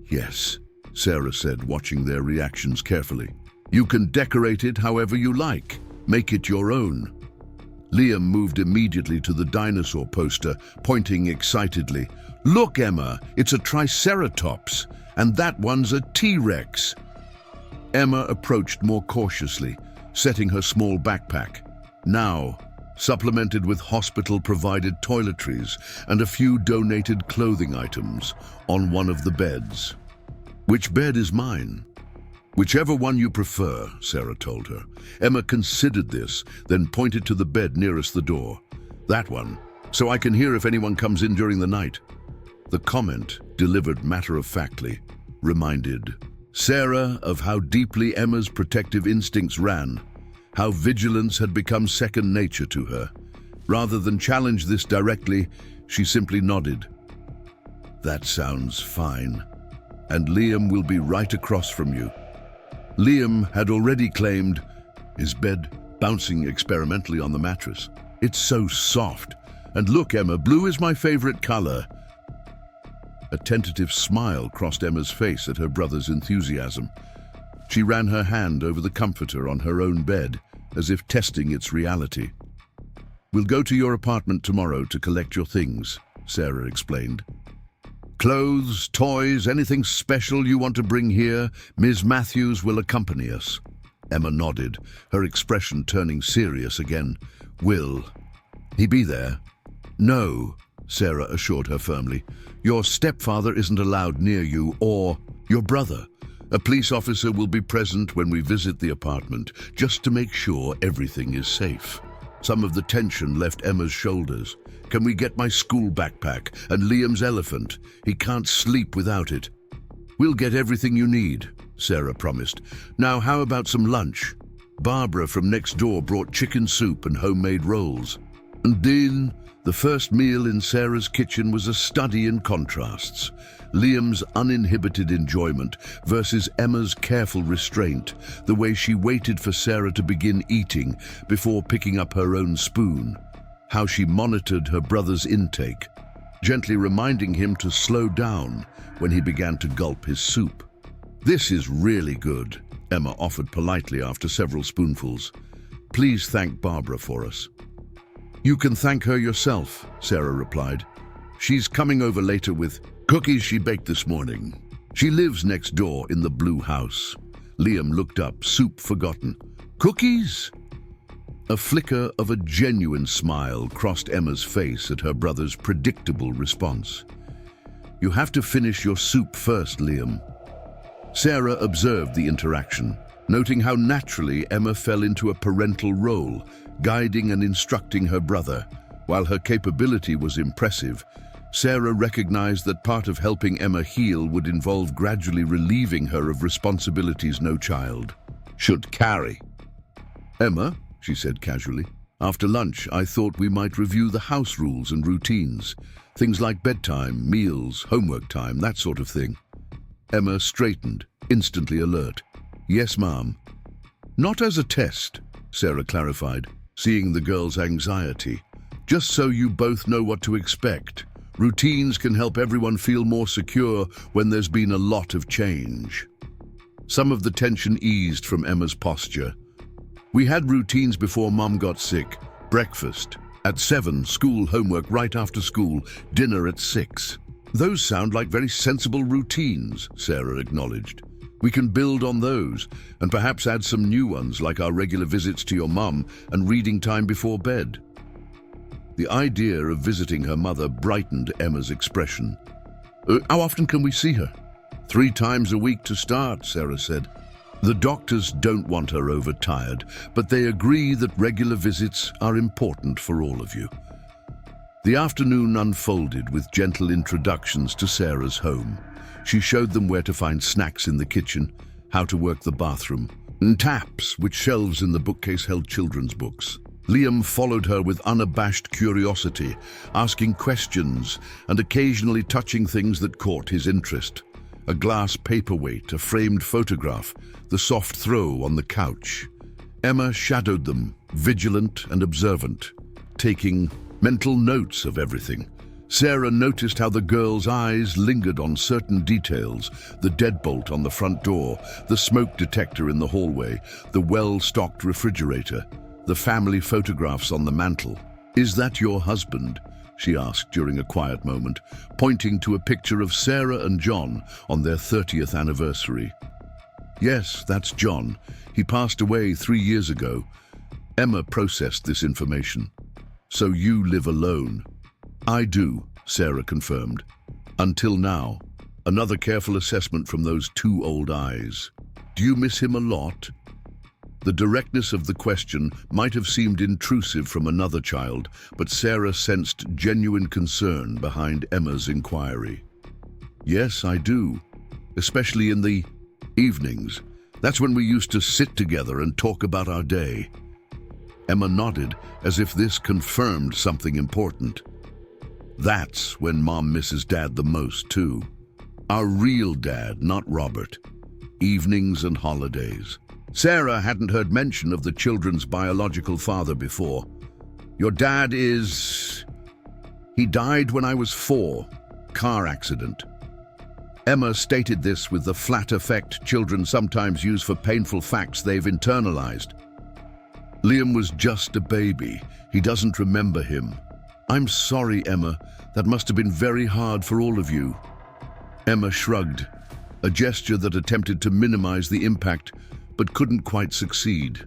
"Yes," Sarah said, watching their reactions carefully. "You can decorate it however you like. Make it your own." Liam moved immediately to the dinosaur poster, pointing excitedly. "Look, Emma, it's a Triceratops, and that one's a T-Rex." Emma approached more cautiously, setting her small backpack, now supplemented with hospital-provided toiletries and a few donated clothing items, on one of the beds. "Which bed is mine?" "Whichever one you prefer," Sarah told her. Emma considered this, then pointed to the bed nearest the door. "That one, so I can hear if anyone comes in during the night." The comment, delivered matter-of-factly, reminded Sarah of how deeply Emma's protective instincts ran, how vigilance had become second nature to her. Rather than challenge this directly, she simply nodded. "That sounds fine. And Liam will be right across from you." Liam had already claimed, his bed bouncing experimentally on the mattress. "It's so soft. And look, Emma, blue is my favorite color." A tentative smile crossed Emma's face at her brother's enthusiasm. She ran her hand over the comforter on her own bed, as if testing its reality. "We'll go to your apartment tomorrow to collect your things," Sarah explained. "Clothes, toys, anything special you want to bring here, Ms. Matthews will accompany us." Emma nodded, her expression turning serious again. "Will he be there?" "No," Sarah assured her firmly. "Your stepfather isn't allowed near you or your brother. A police officer will be present when we visit the apartment, just to make sure everything is safe." Some of the tension left Emma's shoulders. "Can we get my school backpack and Liam's elephant? He can't sleep without it." "We'll get everything you need," Sarah promised. "Now how about some lunch?" Barbara from next door brought chicken soup and homemade rolls. And then, the first meal in Sarah's kitchen was a study in contrasts. Liam's uninhibited enjoyment versus Emma's careful restraint, the way she waited for Sarah to begin eating before picking up her own spoon, how she monitored her brother's intake, gently reminding him to slow down when he began to gulp his soup. "This is really good," Emma offered politely after several spoonfuls. "Please thank Barbara for us." "You can thank her yourself," Sarah replied. "She's coming over later with cookies she baked this morning. She lives next door in the blue house." Liam looked up, soup forgotten. "Cookies?" A flicker of a genuine smile crossed Emma's face at her brother's predictable response. "You have to finish your soup first, Liam." Sarah observed the interaction, noting how naturally Emma fell into a parental role, guiding and instructing her brother. While her capability was impressive, Sarah recognized that part of helping Emma heal would involve gradually relieving her of responsibilities no child should carry. "Emma," she said casually, After lunch, I thought we might review the house rules and routines. Things like bedtime, meals, homework time, that sort of thing. Emma straightened, instantly alert. Yes, Mom. Not as a test, Sarah clarified, seeing the girl's anxiety. Just so you both know what to expect. Routines can help everyone feel more secure when there's been a lot of change. Some of the tension eased from Emma's posture. We had routines before Mom got sick. Breakfast at 7, school homework right after school, dinner at 6. Those sound like very sensible routines, Sarah acknowledged. We can build on those and perhaps add some new ones like our regular visits to your mum and reading time before bed. The idea of visiting her mother brightened Emma's expression. How often can we see her? 3 times a week to start, Sarah said. The doctors don't want her overtired, but they agree that regular visits are important for all of you. The afternoon unfolded with gentle introductions to Sarah's home. She showed them where to find snacks in the kitchen, how to work the bathroom, and taps, which shelves in the bookcase held children's books. Liam followed her with unabashed curiosity, asking questions and occasionally touching things that caught his interest. A glass paperweight, a framed photograph, the soft throw on the couch. Emma shadowed them, vigilant and observant, taking mental notes of everything. Sarah noticed how the girl's eyes lingered on certain details, the deadbolt on the front door, the smoke detector in the hallway, the well-stocked refrigerator, the family photographs on the mantel. "Is that your husband?" she asked during a quiet moment, pointing to a picture of Sarah and John on their 30th anniversary. "Yes, that's John. He passed away 3 years ago." Emma processed this information. "So you live alone?" "I do," Sarah confirmed. "Until now." Another careful assessment from those 2 old eyes. "Do you miss him a lot?" The directness of the question might have seemed intrusive from another child, but Sarah sensed genuine concern behind Emma's inquiry. "Yes, I do, especially in the evenings. That's when we used to sit together and talk about our day." Emma nodded, as if this confirmed something important. "That's when Mom misses Dad the most, too. Our real dad, not Robert. Evenings and holidays." Sarah hadn't heard mention of the children's biological father before. "Your dad is... He died when I was 4. Car accident." Emma stated this with the flat effect children sometimes use for painful facts they've internalized. "Liam was just a baby. He doesn't remember him." "I'm sorry, Emma. That must have been very hard for all of you." Emma shrugged, a gesture that attempted to minimize the impact but couldn't quite succeed.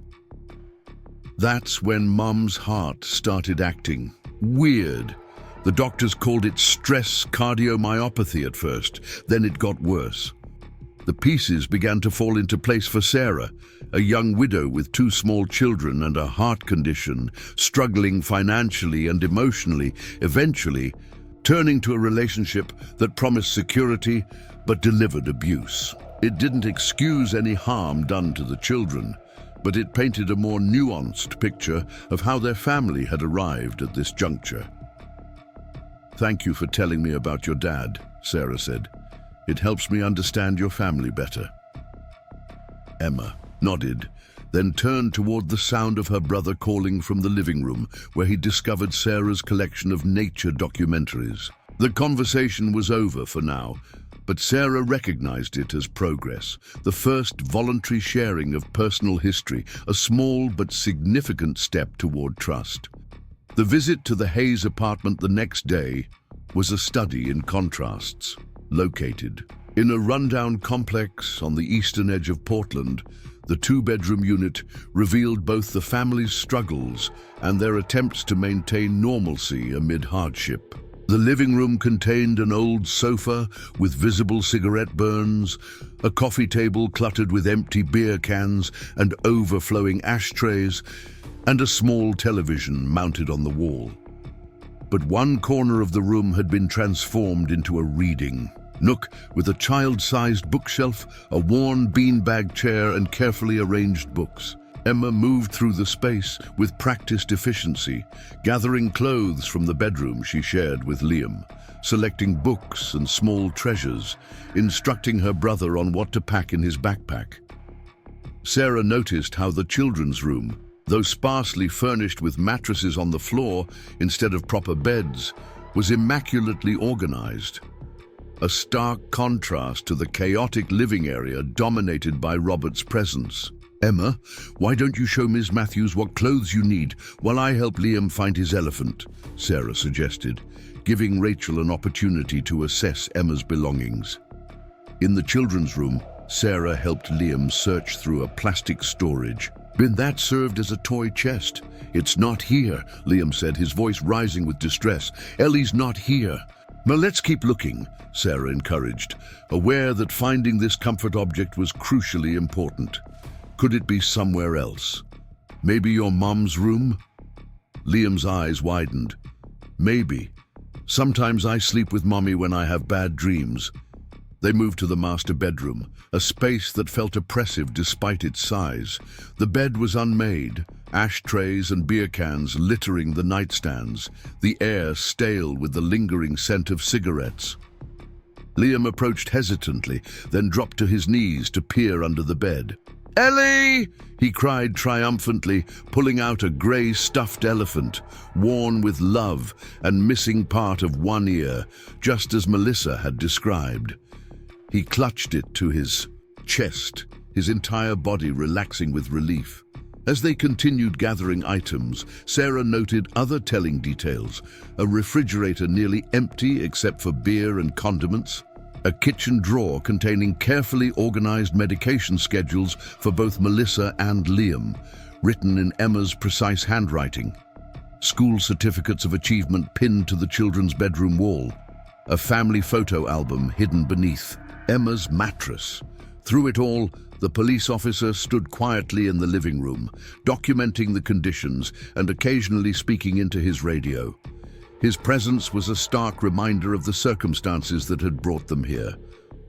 That's when Mom's heart started acting weird. The doctors called it stress cardiomyopathy at first, then it got worse. The pieces began to fall into place for Sarah, a young widow with 2 small children and a heart condition, struggling financially and emotionally, eventually turning to a relationship that promised security but delivered abuse. It didn't excuse any harm done to the children, but it painted a more nuanced picture of how their family had arrived at this juncture. "Thank you for telling me about your dad," Sarah said. "It helps me understand your family better." Emma nodded, then turned toward the sound of her brother calling from the living room, where he discovered Sarah's collection of nature documentaries. The conversation was over for now, but Sarah recognized it as progress, the first voluntary sharing of personal history, a small but significant step toward trust. The visit to the Hayes apartment the next day was a study in contrasts. Located in a rundown complex on the eastern edge of Portland, the 2-bedroom unit revealed both the family's struggles and their attempts to maintain normalcy amid hardship. The living room contained an old sofa with visible cigarette burns, a coffee table cluttered with empty beer cans and overflowing ashtrays, and a small television mounted on the wall. But one corner of the room had been transformed into a reading nook with a child-sized bookshelf, a worn beanbag chair, and carefully arranged books. Emma moved through the space with practiced efficiency, gathering clothes from the bedroom she shared with Liam, selecting books and small treasures, instructing her brother on what to pack in his backpack. Sarah noticed how the children's room, though sparsely furnished with mattresses on the floor instead of proper beds, was immaculately organized. A stark contrast to the chaotic living area dominated by Robert's presence. "Emma, why don't you show Ms. Matthews what clothes you need while I help Liam find his elephant?" Sarah suggested, giving Rachel an opportunity to assess Emma's belongings. In the children's room, Sarah helped Liam search through a plastic storage bin that served as a toy chest. "It's not here," Liam said, his voice rising with distress. "Ellie's not here." "Well, let's keep looking," Sarah encouraged, aware that finding this comfort object was crucially important. Could it be somewhere else? Maybe your mom's room? Liam's eyes widened. "Maybe. Sometimes I sleep with Mommy when I have bad dreams." They moved to the master bedroom, a space that felt oppressive despite its size. The bed was unmade, ashtrays and beer cans littering the nightstands, the air stale with the lingering scent of cigarettes. Liam approached hesitantly, then dropped to his knees to peer under the bed. "Ellie!" he cried triumphantly, pulling out a grey stuffed elephant, worn with love and missing part of one ear, just as Melissa had described. He clutched it to his chest, his entire body relaxing with relief. As they continued gathering items, Sarah noted other telling details: a refrigerator nearly empty except for beer and condiments, a kitchen drawer containing carefully organized medication schedules for both Melissa and Liam, written in Emma's precise handwriting, school certificates of achievement pinned to the children's bedroom wall, a family photo album hidden beneath Emma's mattress. Through it all, the police officer stood quietly in the living room, documenting the conditions and occasionally speaking into his radio. His presence was a stark reminder of the circumstances that had brought them here,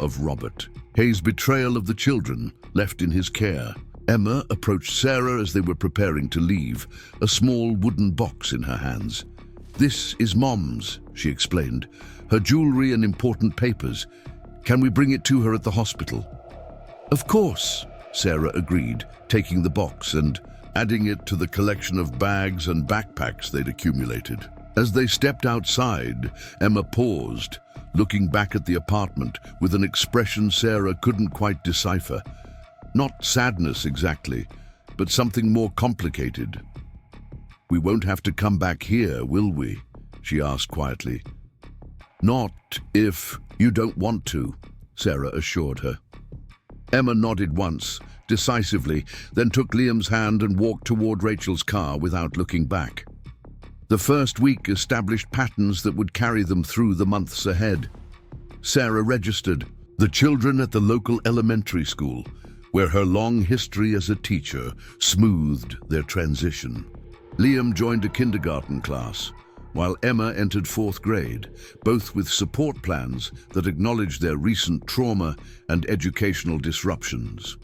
of Robert, Hayes' betrayal of the children left in his care. Emma approached Sarah as they were preparing to leave, a small wooden box in her hands. "This is Mom's," she explained, "her jewelry and important papers. Can we bring it to her at the hospital?" "Of course," Sarah agreed, taking the box and adding it to the collection of bags and backpacks they'd accumulated. As they stepped outside, Emma paused, looking back at the apartment with an expression Sarah couldn't quite decipher. Not sadness exactly, but something more complicated. "We won't have to come back here, will we?" she asked quietly. "Not if you don't want to," Sarah assured her. Emma nodded once, decisively, then took Liam's hand and walked toward Rachel's car without looking back. The first week established patterns that would carry them through the months ahead. Sarah registered the children at the local elementary school, where her long history as a teacher smoothed their transition. Liam joined a kindergarten class, while Emma entered 4th grade, both with support plans that acknowledged their recent trauma and educational disruptions.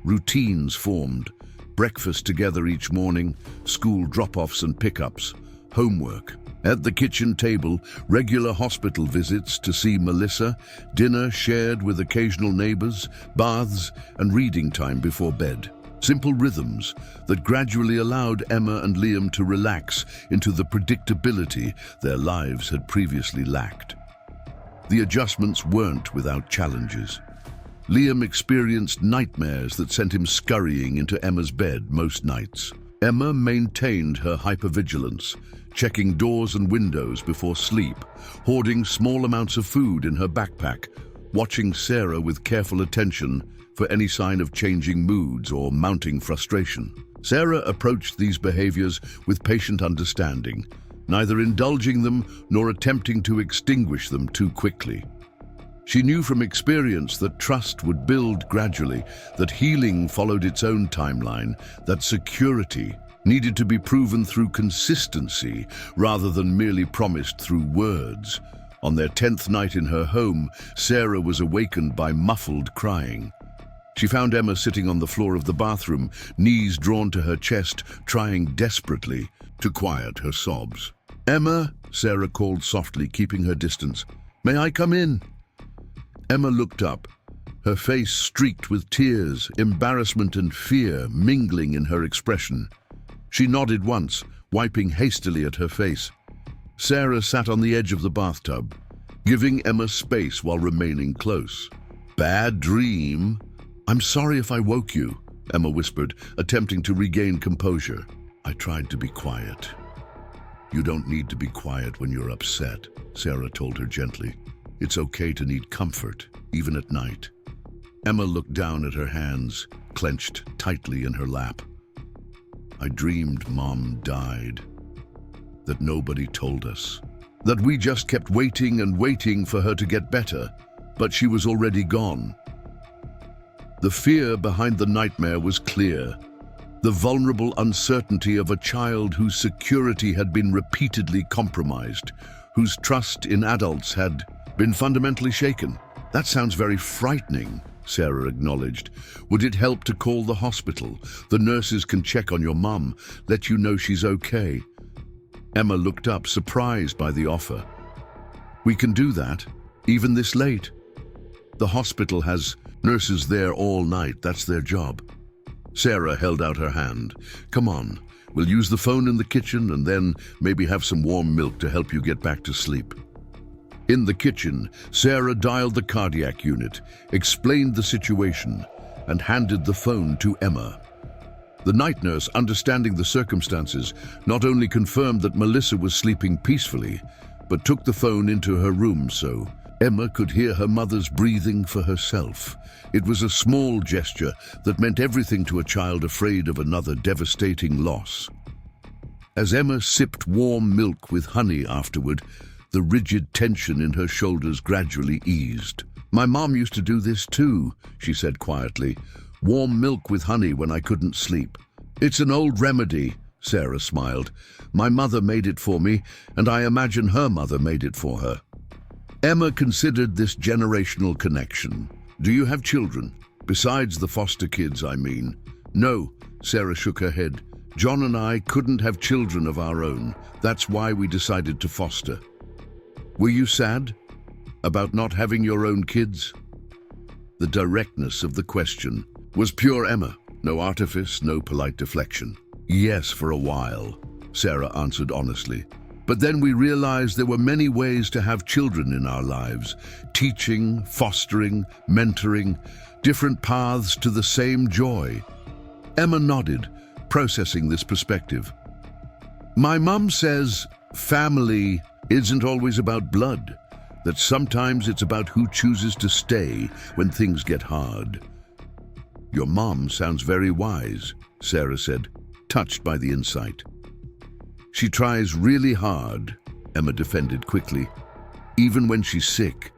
Routines formed: breakfast together each morning, school drop-offs and pickups, homework. At the kitchen table, regular hospital visits to see Melissa, dinner shared with occasional neighbors, baths, and reading time before bed. Simple rhythms that gradually allowed Emma and Liam to relax into the predictability their lives had previously lacked. The adjustments weren't without challenges. Liam experienced nightmares that sent him scurrying into Emma's bed most nights. Emma maintained her hypervigilance, checking doors and windows before sleep, hoarding small amounts of food in her backpack, watching Sarah with careful attention for any sign of changing moods or mounting frustration. Sarah approached these behaviors with patient understanding, neither indulging them nor attempting to extinguish them too quickly. She knew from experience that trust would build gradually, that healing followed its own timeline, that security needed to be proven through consistency rather than merely promised through words. On their 10th night in her home, Sarah was awakened by muffled crying. She found Emma sitting on the floor of the bathroom, knees drawn to her chest, trying desperately to quiet her sobs. "Emma," Sarah called softly, keeping her distance. "May I come in?" Emma looked up, her face streaked with tears, embarrassment and fear mingling in her expression. She nodded once, wiping hastily at her face. Sarah sat on the edge of the bathtub, giving Emma space while remaining close. "Bad dream?" "I'm sorry if I woke you," Emma whispered, attempting to regain composure. "I tried to be quiet." "You don't need to be quiet when you're upset," Sarah told her gently. "It's okay to need comfort, even at night." Emma looked down at her hands, clenched tightly in her lap. "I dreamed Mom died. That nobody told us. That we just kept waiting and waiting for her to get better, but she was already gone." The fear behind the nightmare was clear. The vulnerable uncertainty of a child whose security had been repeatedly compromised, whose trust in adults had been fundamentally shaken. "That sounds very frightening," Sarah acknowledged. "Would it help to call the hospital? The nurses can check on your mum, let you know she's okay." Emma looked up, surprised by the offer. "We can do that, even this late. The hospital has nurses there all night, that's their job." Sarah held out her hand. "Come on, we'll use the phone in the kitchen and then maybe have some warm milk to help you get back to sleep." In the kitchen, Sarah dialed the cardiac unit, explained the situation, and handed the phone to Emma. The night nurse, understanding the circumstances, not only confirmed that Melissa was sleeping peacefully, but took the phone into her room so Emma could hear her mother's breathing for herself. It was a small gesture that meant everything to a child afraid of another devastating loss. As Emma sipped warm milk with honey afterward, the rigid tension in her shoulders gradually eased. "My mom used to do this too," she said quietly. "Warm milk with honey when I couldn't sleep." "It's an old remedy," Sarah smiled. "My mother made it for me, and I imagine her mother made it for her." Emma considered this generational connection. "Do you have children? Besides the foster kids, I mean." "No," Sarah shook her head. "John and I couldn't have children of our own. That's why we decided to foster." "Were you sad about not having your own kids?" The directness of the question was pure Emma, no artifice, no polite deflection. "Yes, for a while," Sarah answered honestly. "But then we realized there were many ways to have children in our lives. Teaching, fostering, mentoring, different paths to the same joy." Emma nodded, processing this perspective. "My mum says family isn't always about blood, that sometimes it's about who chooses to stay when things get hard." "Your mom sounds very wise," Sarah said, touched by the insight. "She tries really hard," Emma defended quickly. "Even when she's sick,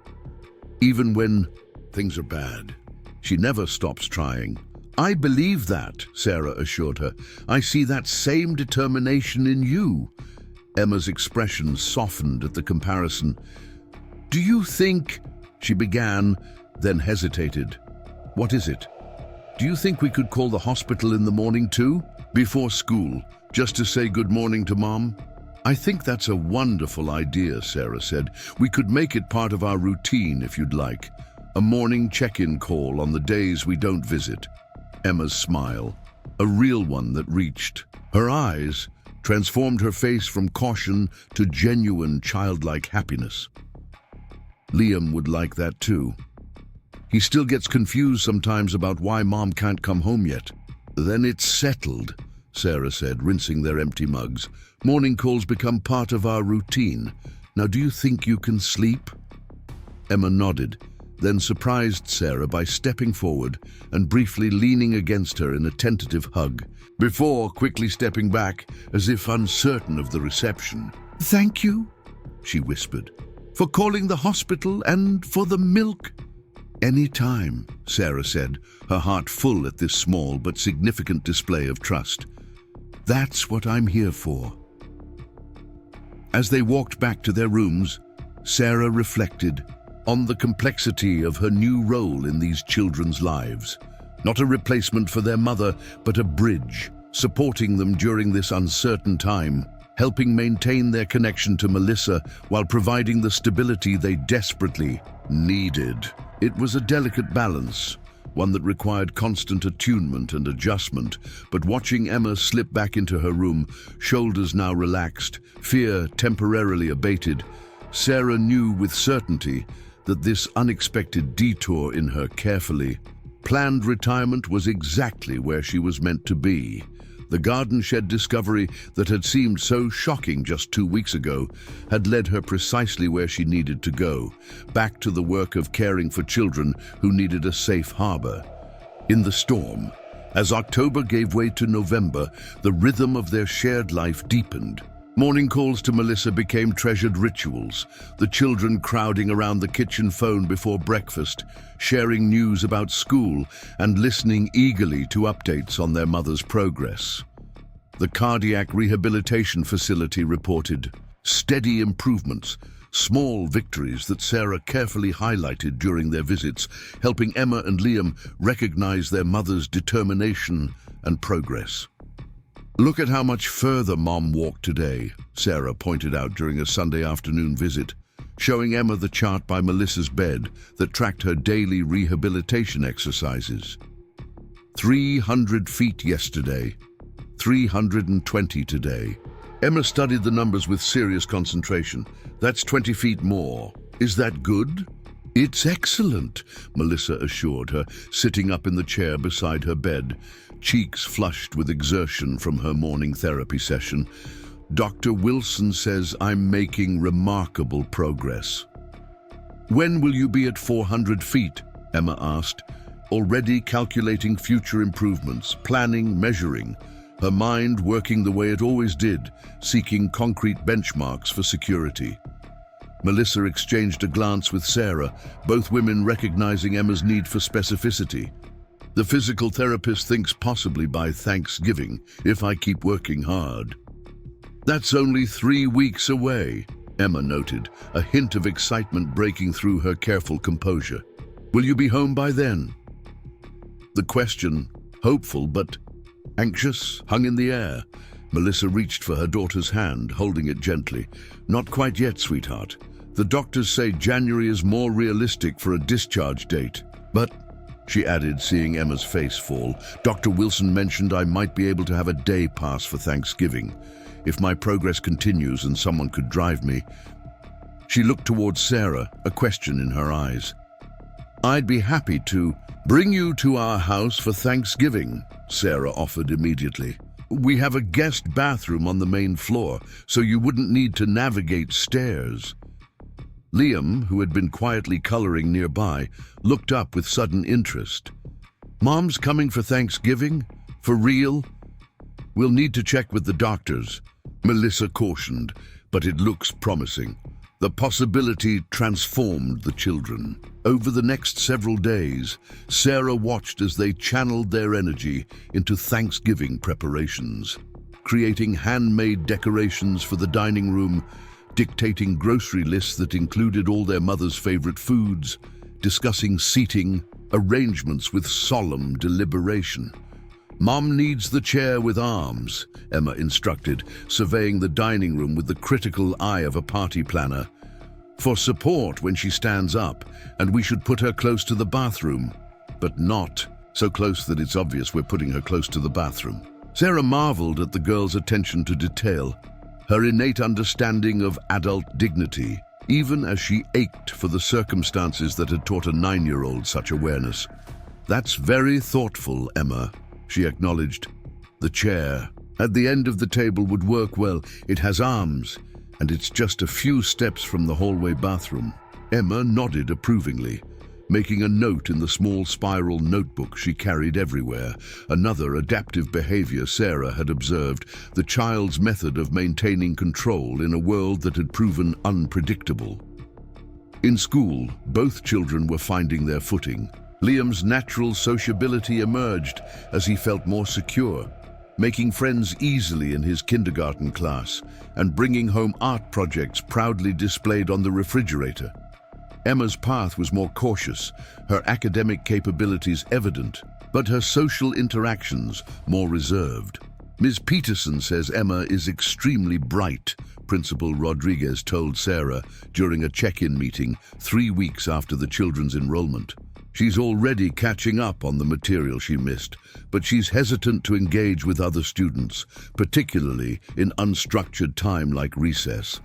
even when things are bad, she never stops trying." "I believe that," Sarah assured her. "I see that same determination in you." Emma's expression softened at the comparison. "Do you think—" she began, then hesitated. "What is it? Do you think we could call the hospital in the morning too? Before school, just to say good morning to Mom?" "I think that's a wonderful idea," Sarah said. "We could make it part of our routine if you'd like. A morning check-in call on the days we don't visit." Emma's smile, a real one that reached. Her eyes transformed her face from caution to genuine childlike happiness. "Liam would like that too. He still gets confused sometimes about why Mom can't come home yet." "Then it's settled," Sarah said, rinsing their empty mugs. "Morning calls become part of our routine. Now, do you think you can sleep?" Emma nodded, then surprised Sarah by stepping forward and briefly leaning against her in a tentative hug, before quickly stepping back as if uncertain of the reception. "Thank you," she whispered, "for calling the hospital and for the milk." "Any time," Sarah said, her heart full at this small but significant display of trust. "That's what I'm here for." As they walked back to their rooms, Sarah reflected on the complexity of her new role in these children's lives. Not a replacement for their mother, but a bridge, supporting them during this uncertain time, helping maintain their connection to Melissa while providing the stability they desperately needed. It was a delicate balance, one that required constant attunement and adjustment, but watching Emma slip back into her room, shoulders now relaxed, fear temporarily abated, Sarah knew with certainty that this unexpected detour in her carefully planned retirement was exactly where she was meant to be. The garden shed discovery that had seemed so shocking just 2 weeks ago had led her precisely where she needed to go, back to the work of caring for children who needed a safe harbor. In the storm, as October gave way to November, the rhythm of their shared life deepened. Morning calls to Melissa became treasured rituals, the children crowding around the kitchen phone before breakfast, sharing news about school and listening eagerly to updates on their mother's progress. The cardiac rehabilitation facility reported steady improvements, small victories that Sarah carefully highlighted during their visits, helping Emma and Liam recognize their mother's determination and progress. "Look at how much further Mom walked today," Sarah pointed out during a Sunday afternoon visit, showing Emma the chart by Melissa's bed that tracked her daily rehabilitation exercises. 300 feet yesterday, 320 today. Emma studied the numbers with serious concentration. "That's 20 feet more. Is that good?" "It's excellent," Melissa assured her, sitting up in the chair beside her bed, cheeks flushed with exertion from her morning therapy session. "Dr. Wilson says I'm making remarkable progress." "When will you be at 400 feet?" Emma asked, already calculating future improvements, planning, measuring, her mind working the way it always did, seeking concrete benchmarks for security. Melissa exchanged a glance with Sarah, both women recognizing Emma's need for specificity. "The physical therapist thinks possibly by Thanksgiving, if I keep working hard." "That's only 3 weeks away," Emma noted, a hint of excitement breaking through her careful composure. "Will you be home by then?" The question, hopeful but anxious, hung in the air. Melissa reached for her daughter's hand, holding it gently. "Not quite yet, sweetheart. The doctors say January is more realistic for a discharge date. But," she added, seeing Emma's face fall, "Dr. Wilson mentioned I might be able to have a day pass for Thanksgiving. If my progress continues and someone could drive me." She looked towards Sarah, a question in her eyes. "I'd be happy to bring you to our house for Thanksgiving," Sarah offered immediately. "We have a guest bathroom on the main floor, so you wouldn't need to navigate stairs." Liam, who had been quietly coloring nearby, looked up with sudden interest. "Mom's coming for Thanksgiving? For real?" "We'll need to check with the doctors," Melissa cautioned, "but it looks promising." The possibility transformed the children. Over the next several days, Sarah watched as they channeled their energy into Thanksgiving preparations, creating handmade decorations for the dining room, dictating grocery lists that included all their mother's favorite foods, discussing seating arrangements with solemn deliberation. "Mom needs the chair with arms," Emma instructed, surveying the dining room with the critical eye of a party planner. "For support when she stands up, and we should put her close to the bathroom, but not so close that it's obvious we're putting her close to the bathroom." Sarah marveled at the girl's attention to detail, her innate understanding of adult dignity, even as she ached for the circumstances that had taught a 9-year-old such awareness. "That's very thoughtful, Emma," she acknowledged. "The chair at the end of the table would work well. It has arms, and it's just a few steps from the hallway bathroom." Emma nodded approvingly, making a note in the small spiral notebook she carried everywhere, another adaptive behavior Sarah had observed, the child's method of maintaining control in a world that had proven unpredictable. In school, both children were finding their footing. Liam's natural sociability emerged as he felt more secure, making friends easily in his kindergarten class and bringing home art projects proudly displayed on the refrigerator. Emma's path was more cautious, her academic capabilities evident, but her social interactions more reserved. Ms. Peterson says Emma is extremely bright, Principal Rodriguez told Sarah during a check-in meeting 3 weeks after the children's enrollment. She's already catching up on the material she missed, but she's hesitant to engage with other students, particularly in unstructured time like recess.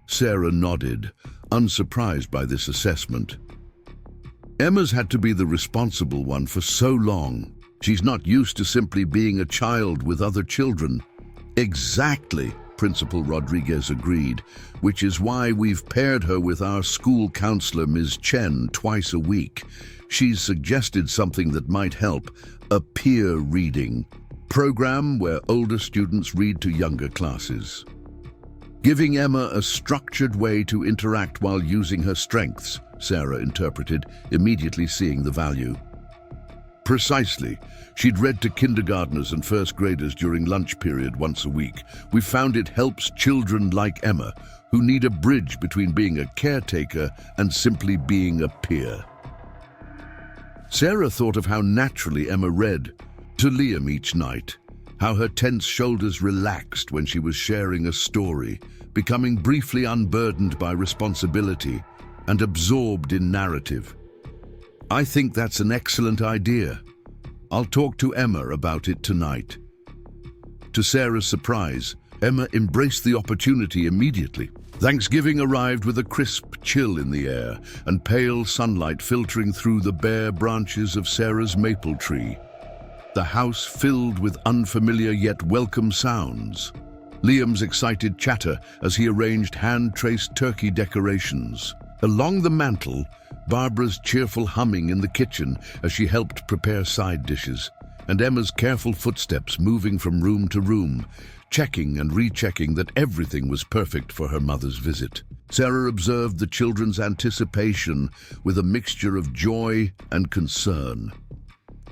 Sarah nodded, unsurprised by this assessment. Emma's had to be the responsible one for so long. She's not used to simply being a child with other children. Exactly, Principal Rodriguez agreed, which is why we've paired her with our school counselor, Ms. Chen, twice a week. She's suggested something that might help, a peer reading program where older students read to younger classes, giving Emma a structured way to interact while using her strengths, Sarah interpreted, immediately seeing the value. Precisely. She'd read to kindergartners and first graders during lunch period once a week. We found it helps children like Emma, who need a bridge between being a caretaker and simply being a peer. Sarah thought of how naturally Emma read to Liam each night, how her tense shoulders relaxed when she was sharing a story, becoming briefly unburdened by responsibility and absorbed in narrative. I think that's an excellent idea. I'll talk to Emma about it tonight. To Sarah's surprise, Emma embraced the opportunity immediately. Thanksgiving arrived with a crisp chill in the air and pale sunlight filtering through the bare branches of Sarah's maple tree. The house filled with unfamiliar yet welcome sounds. Liam's excited chatter as he arranged hand-traced turkey decorations. Along the mantel, Barbara's cheerful humming in the kitchen as she helped prepare side dishes, and Emma's careful footsteps moving from room to room, checking and rechecking that everything was perfect for her mother's visit. Sarah observed the children's anticipation with a mixture of joy and concern.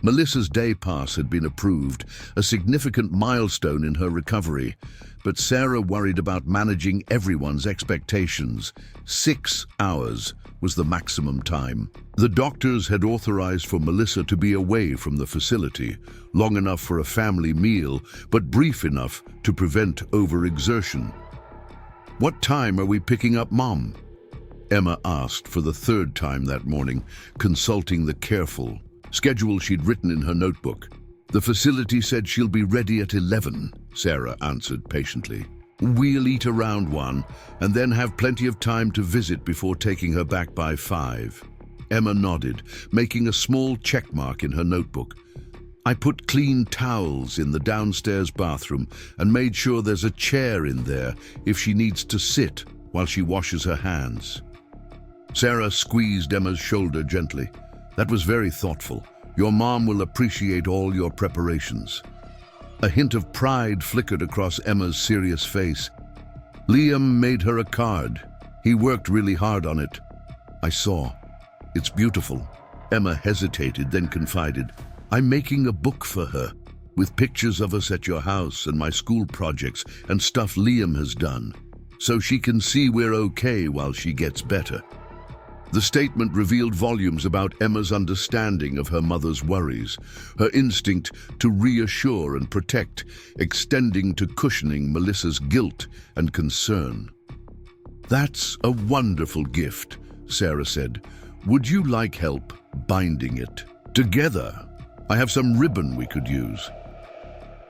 Melissa's day pass had been approved, a significant milestone in her recovery, but Sarah worried about managing everyone's expectations. 6 hours was the maximum time. The doctors had authorized for Melissa to be away from the facility, long enough for a family meal, but brief enough to prevent overexertion. "What time are we picking up Mom?" Emma asked for the 3rd time that morning, consulting the careful schedule she'd written in her notebook. "The facility said she'll be ready at 11, Sarah answered patiently. "We'll eat around 1 and then have plenty of time to visit before taking her back by 5. Emma nodded, making a small check mark in her notebook. "I put clean towels in the downstairs bathroom and made sure there's a chair in there if she needs to sit while she washes her hands." Sarah squeezed Emma's shoulder gently. "That was very thoughtful. Your mom will appreciate all your preparations." A hint of pride flickered across Emma's serious face. "Liam made her a card. He worked really hard on it. I saw. It's beautiful." Emma hesitated, then confided, "I'm making a book for her, with pictures of us at your house and my school projects and stuff Liam has done, so she can see we're okay while she gets better." The statement revealed volumes about Emma's understanding of her mother's worries, her instinct to reassure and protect, extending to cushioning Melissa's guilt and concern. "That's a wonderful gift," Sarah said. "Would you like help binding it?" "Together. I have some ribbon we could use."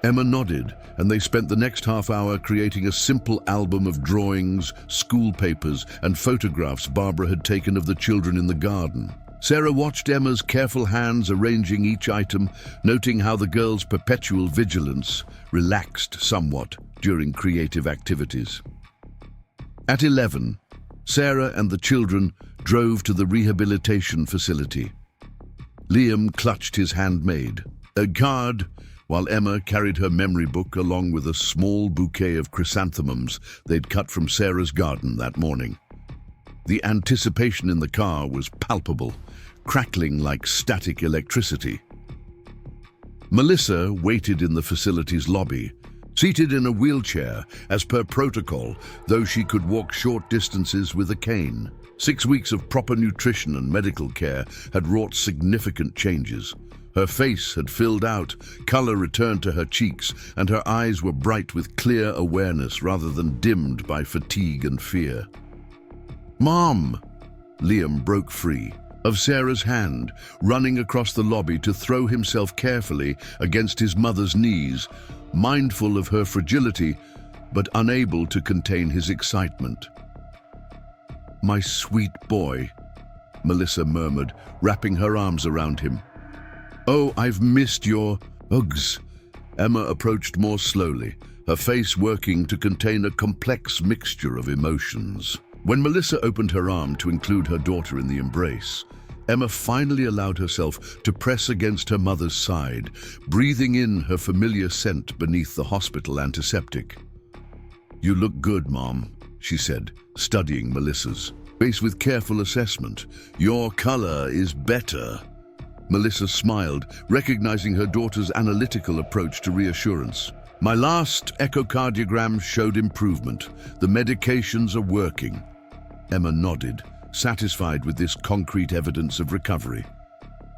Emma nodded, and they spent the next half hour creating a simple album of drawings, school papers, and photographs Barbara had taken of the children in the garden. Sarah watched Emma's careful hands arranging each item, noting how the girl's perpetual vigilance relaxed somewhat during creative activities. At 11, Sarah and the children drove to the rehabilitation facility. Liam clutched his handmade, a card, while Emma carried her memory book along with a small bouquet of chrysanthemums they'd cut from Sarah's garden that morning. The anticipation in the car was palpable, crackling like static electricity. Melissa waited in the facility's lobby, seated in a wheelchair as per protocol, though she could walk short distances with a cane. 6 weeks of proper nutrition and medical care had wrought significant changes. Her face had filled out, color returned to her cheeks, and her eyes were bright with clear awareness rather than dimmed by fatigue and fear. "Mom!" Liam broke free of Sarah's hand, running across the lobby to throw himself carefully against his mother's knees, mindful of her fragility, but unable to contain his excitement. "My sweet boy," Melissa murmured, wrapping her arms around him. "Oh, I've missed your Uggs." Emma approached more slowly, her face working to contain a complex mixture of emotions. When Melissa opened her arm to include her daughter in the embrace, Emma finally allowed herself to press against her mother's side, breathing in her familiar scent beneath the hospital antiseptic. "You look good, Mom," she said, studying Melissa's face with careful assessment. "Your color is better." Melissa smiled, recognizing her daughter's analytical approach to reassurance. "My last echocardiogram showed improvement. The medications are working." Emma nodded, satisfied with this concrete evidence of recovery.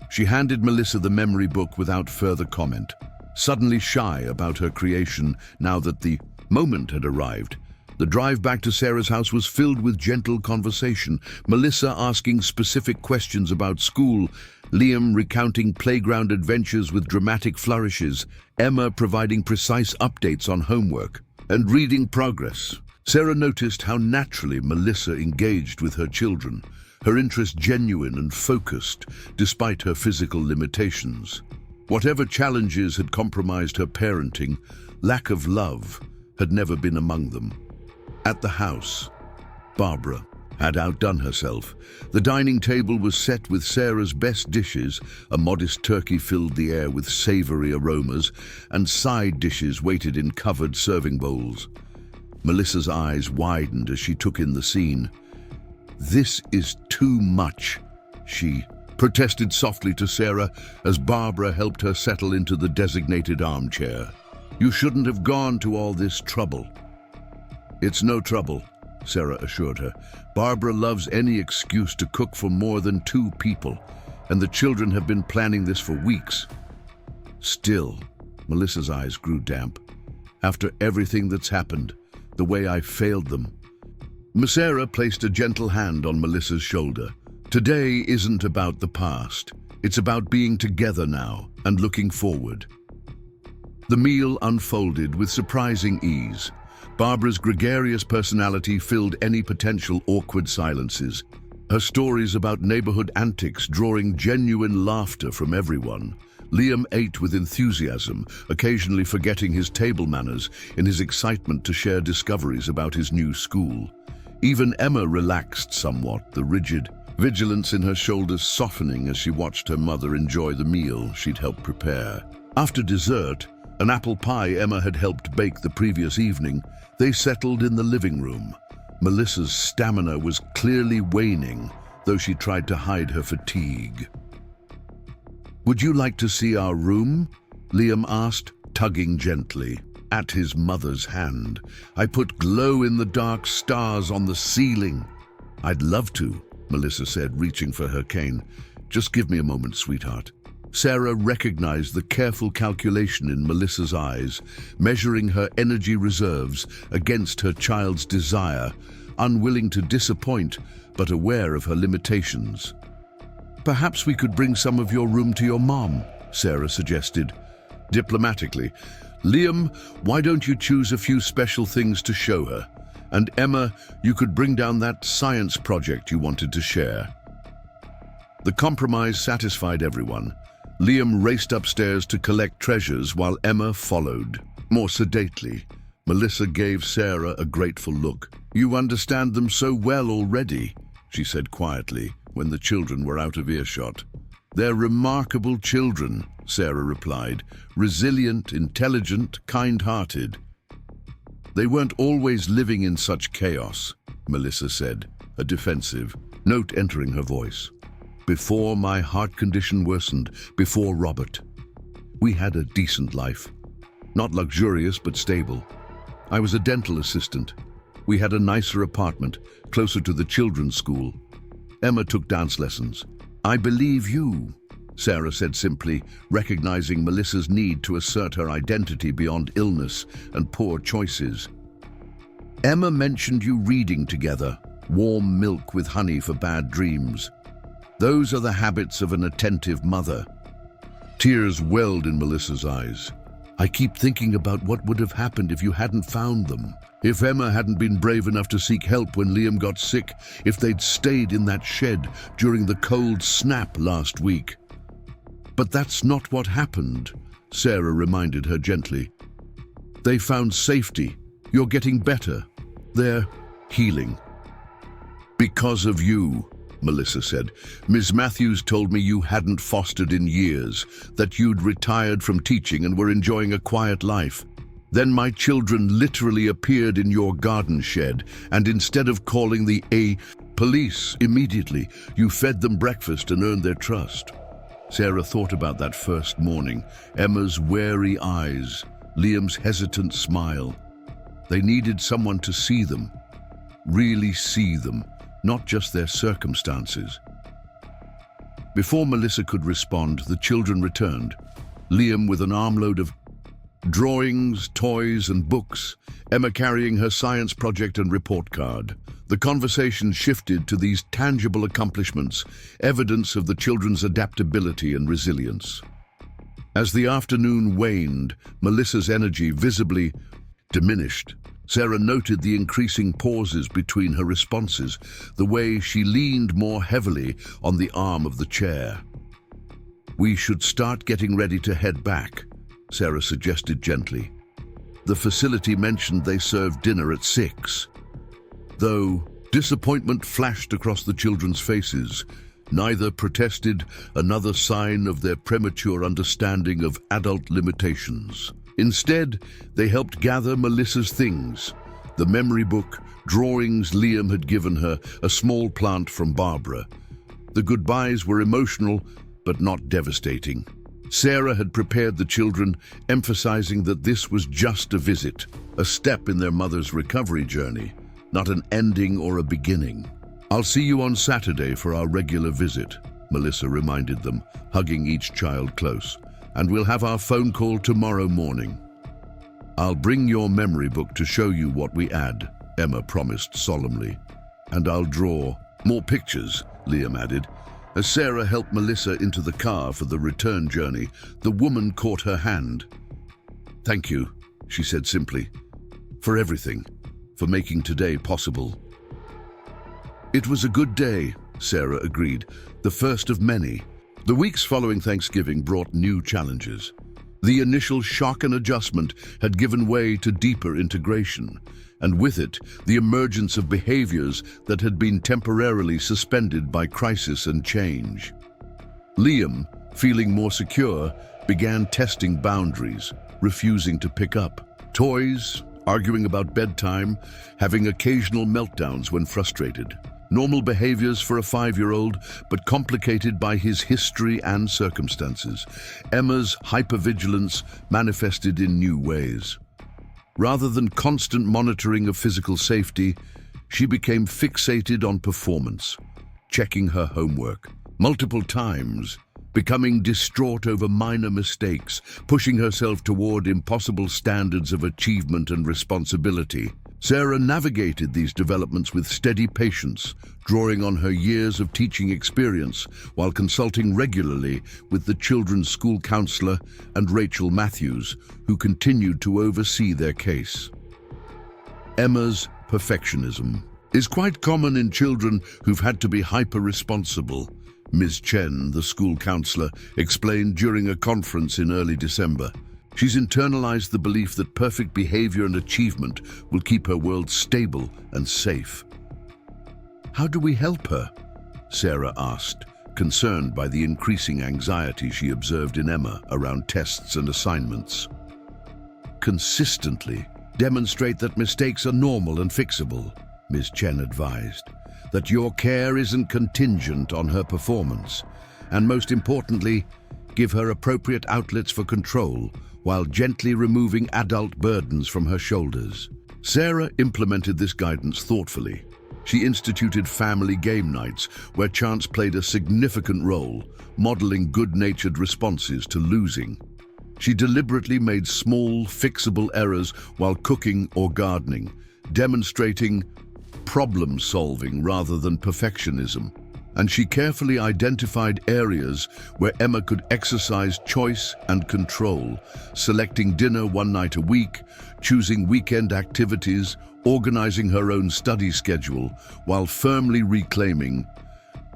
She handed Melissa the memory book without further comment, suddenly shy about her creation now that the moment had arrived. The drive back to Sarah's house was filled with gentle conversation, Melissa asking specific questions about school, Liam recounting playground adventures with dramatic flourishes, Emma providing precise updates on homework and reading progress. Sarah noticed how naturally Melissa engaged with her children, her interest genuine and focused despite her physical limitations. Whatever challenges had compromised her parenting, lack of love had never been among them. At the house, Barbara had outdone herself. The dining table was set with Sarah's best dishes. A modest turkey filled the air with savory aromas, and side dishes waited in covered serving bowls. Melissa's eyes widened as she took in the scene. "This is too much," she protested softly to Sarah as Barbara helped her settle into the designated armchair. "You shouldn't have gone to all this trouble." "It's no trouble," Sarah assured her. "Barbara loves any excuse to cook for more than 2 people, and the children have been planning this for weeks." "Still," Melissa's eyes grew damp. "After everything that's happened, the way I failed them." Sarah placed a gentle hand on Melissa's shoulder. "Today isn't about the past. It's about being together now and looking forward." The meal unfolded with surprising ease. Barbara's gregarious personality filled any potential awkward silences, her stories about neighborhood antics drawing genuine laughter from everyone. Liam ate with enthusiasm, occasionally forgetting his table manners in his excitement to share discoveries about his new school. Even Emma relaxed somewhat, the rigid vigilance in her shoulders softening as she watched her mother enjoy the meal she'd helped prepare. After dessert, an apple pie Emma had helped bake the previous evening, they settled in the living room. Melissa's stamina was clearly waning, though she tried to hide her fatigue. "Would you like to see our room?" Liam asked, tugging gently at his mother's hand. "I put glow-in-the-dark stars on the ceiling." "I'd love to," Melissa said, reaching for her cane. "Just give me a moment, sweetheart." Sarah recognized the careful calculation in Melissa's eyes, measuring her energy reserves against her child's desire, unwilling to disappoint, but aware of her limitations. "Perhaps we could bring some of your room to your mom," Sarah suggested. Diplomatically, "Liam, why don't you choose a few special things to show her? And Emma, you could bring down that science project you wanted to share." The compromise satisfied everyone. Liam raced upstairs to collect treasures while Emma followed. More sedately, Melissa gave Sarah a grateful look. "You understand them so well already," she said quietly when the children were out of earshot. "They're remarkable children," Sarah replied, "resilient, intelligent, kind-hearted." "They weren't always living in such chaos," Melissa said, a defensive note entering her voice. "Before my heart condition worsened, before Robert, we had a decent life. Not luxurious, but stable. I was a dental assistant. We had a nicer apartment, closer to the children's school. Emma took dance lessons. I believe you," Sarah said simply, recognizing Melissa's need to assert her identity beyond illness and poor choices. Emma mentioned you reading together, warm milk with honey for bad dreams. Those are the habits of an attentive mother. Tears welled in Melissa's eyes. I keep thinking about what would have happened if you hadn't found them. If Emma hadn't been brave enough to seek help when Liam got sick, if they'd stayed in that shed during the cold snap last week. But that's not what happened, Sarah reminded her gently. They found safety. You're getting better. They're healing. Because of you, Melissa said. Ms. Matthews told me you hadn't fostered in years, that you'd retired from teaching and were enjoying a quiet life. Then my children literally appeared in your garden shed, and instead of calling the police immediately, you fed them breakfast and earned their trust. Sarah thought about that first morning, Emma's wary eyes, Liam's hesitant smile. They needed someone to see them, really see them, not just their circumstances. Before Melissa could respond, the children returned, Liam with an armload of drawings, toys, and books, Emma carrying her science project and report card. The conversation shifted to these tangible accomplishments, evidence of the children's adaptability and resilience. As the afternoon waned, Melissa's energy visibly diminished. Sarah noted the increasing pauses between her responses, the way she leaned more heavily on the arm of the chair. We should start getting ready to head back, Sarah suggested gently. The facility mentioned they served dinner at 6. Though disappointment flashed across the children's faces, neither protested, another sign of their premature understanding of adult limitations. Instead, they helped gather Melissa's things, the memory book, drawings Liam had given her, a small plant from Barbara. The goodbyes were emotional, but not devastating. Sarah had prepared the children, emphasizing that this was just a visit, a step in their mother's recovery journey, not an ending or a beginning. I'll see you on Saturday for our regular visit, Melissa reminded them, hugging each child close. And we'll have our phone call tomorrow morning. I'll bring your memory book to show you what we add, Emma promised solemnly. And I'll draw more pictures, Liam added. As Sarah helped Melissa into the car for the return journey, the woman caught her hand. Thank you, she said simply, for everything, for making today possible. It was a good day, Sarah agreed, the first of many. The weeks following Thanksgiving brought new challenges. The initial shock and adjustment had given way to deeper integration, and with it, the emergence of behaviors that had been temporarily suspended by crisis and change. Liam, feeling more secure, began testing boundaries, refusing to pick up toys, arguing about bedtime, having occasional meltdowns when frustrated. Normal behaviors for a 5-year-old, but complicated by his history and circumstances. Emma's hypervigilance manifested in new ways. Rather than constant monitoring of physical safety, she became fixated on performance, checking her homework multiple times, becoming distraught over minor mistakes, pushing herself toward impossible standards of achievement and responsibility. Sarah navigated these developments with steady patience, drawing on her years of teaching experience while consulting regularly with the children's school counselor and Rachel Matthews, who continued to oversee their case. Emma's perfectionism is quite common in children who've had to be hyper-responsible, Ms. Chen, the school counselor, explained during a conference in early December. She's internalized the belief that perfect behavior and achievement will keep her world stable and safe. How do we help her? Sarah asked, concerned by the increasing anxiety she observed in Emma around tests and assignments. Consistently demonstrate that mistakes are normal and fixable, Ms. Chen advised, that your care isn't contingent on her performance, and most importantly, give her appropriate outlets for control while gently removing adult burdens from her shoulders. Sarah implemented this guidance thoughtfully, She instituted family game nights where chance played a significant role, modeling good-natured responses to losing. She deliberately made small, fixable errors while cooking or gardening, demonstrating problem-solving rather than perfectionism. And she carefully identified areas where Emma could exercise choice and control, selecting dinner one night a week, choosing weekend activities, organizing her own study schedule, while firmly reclaiming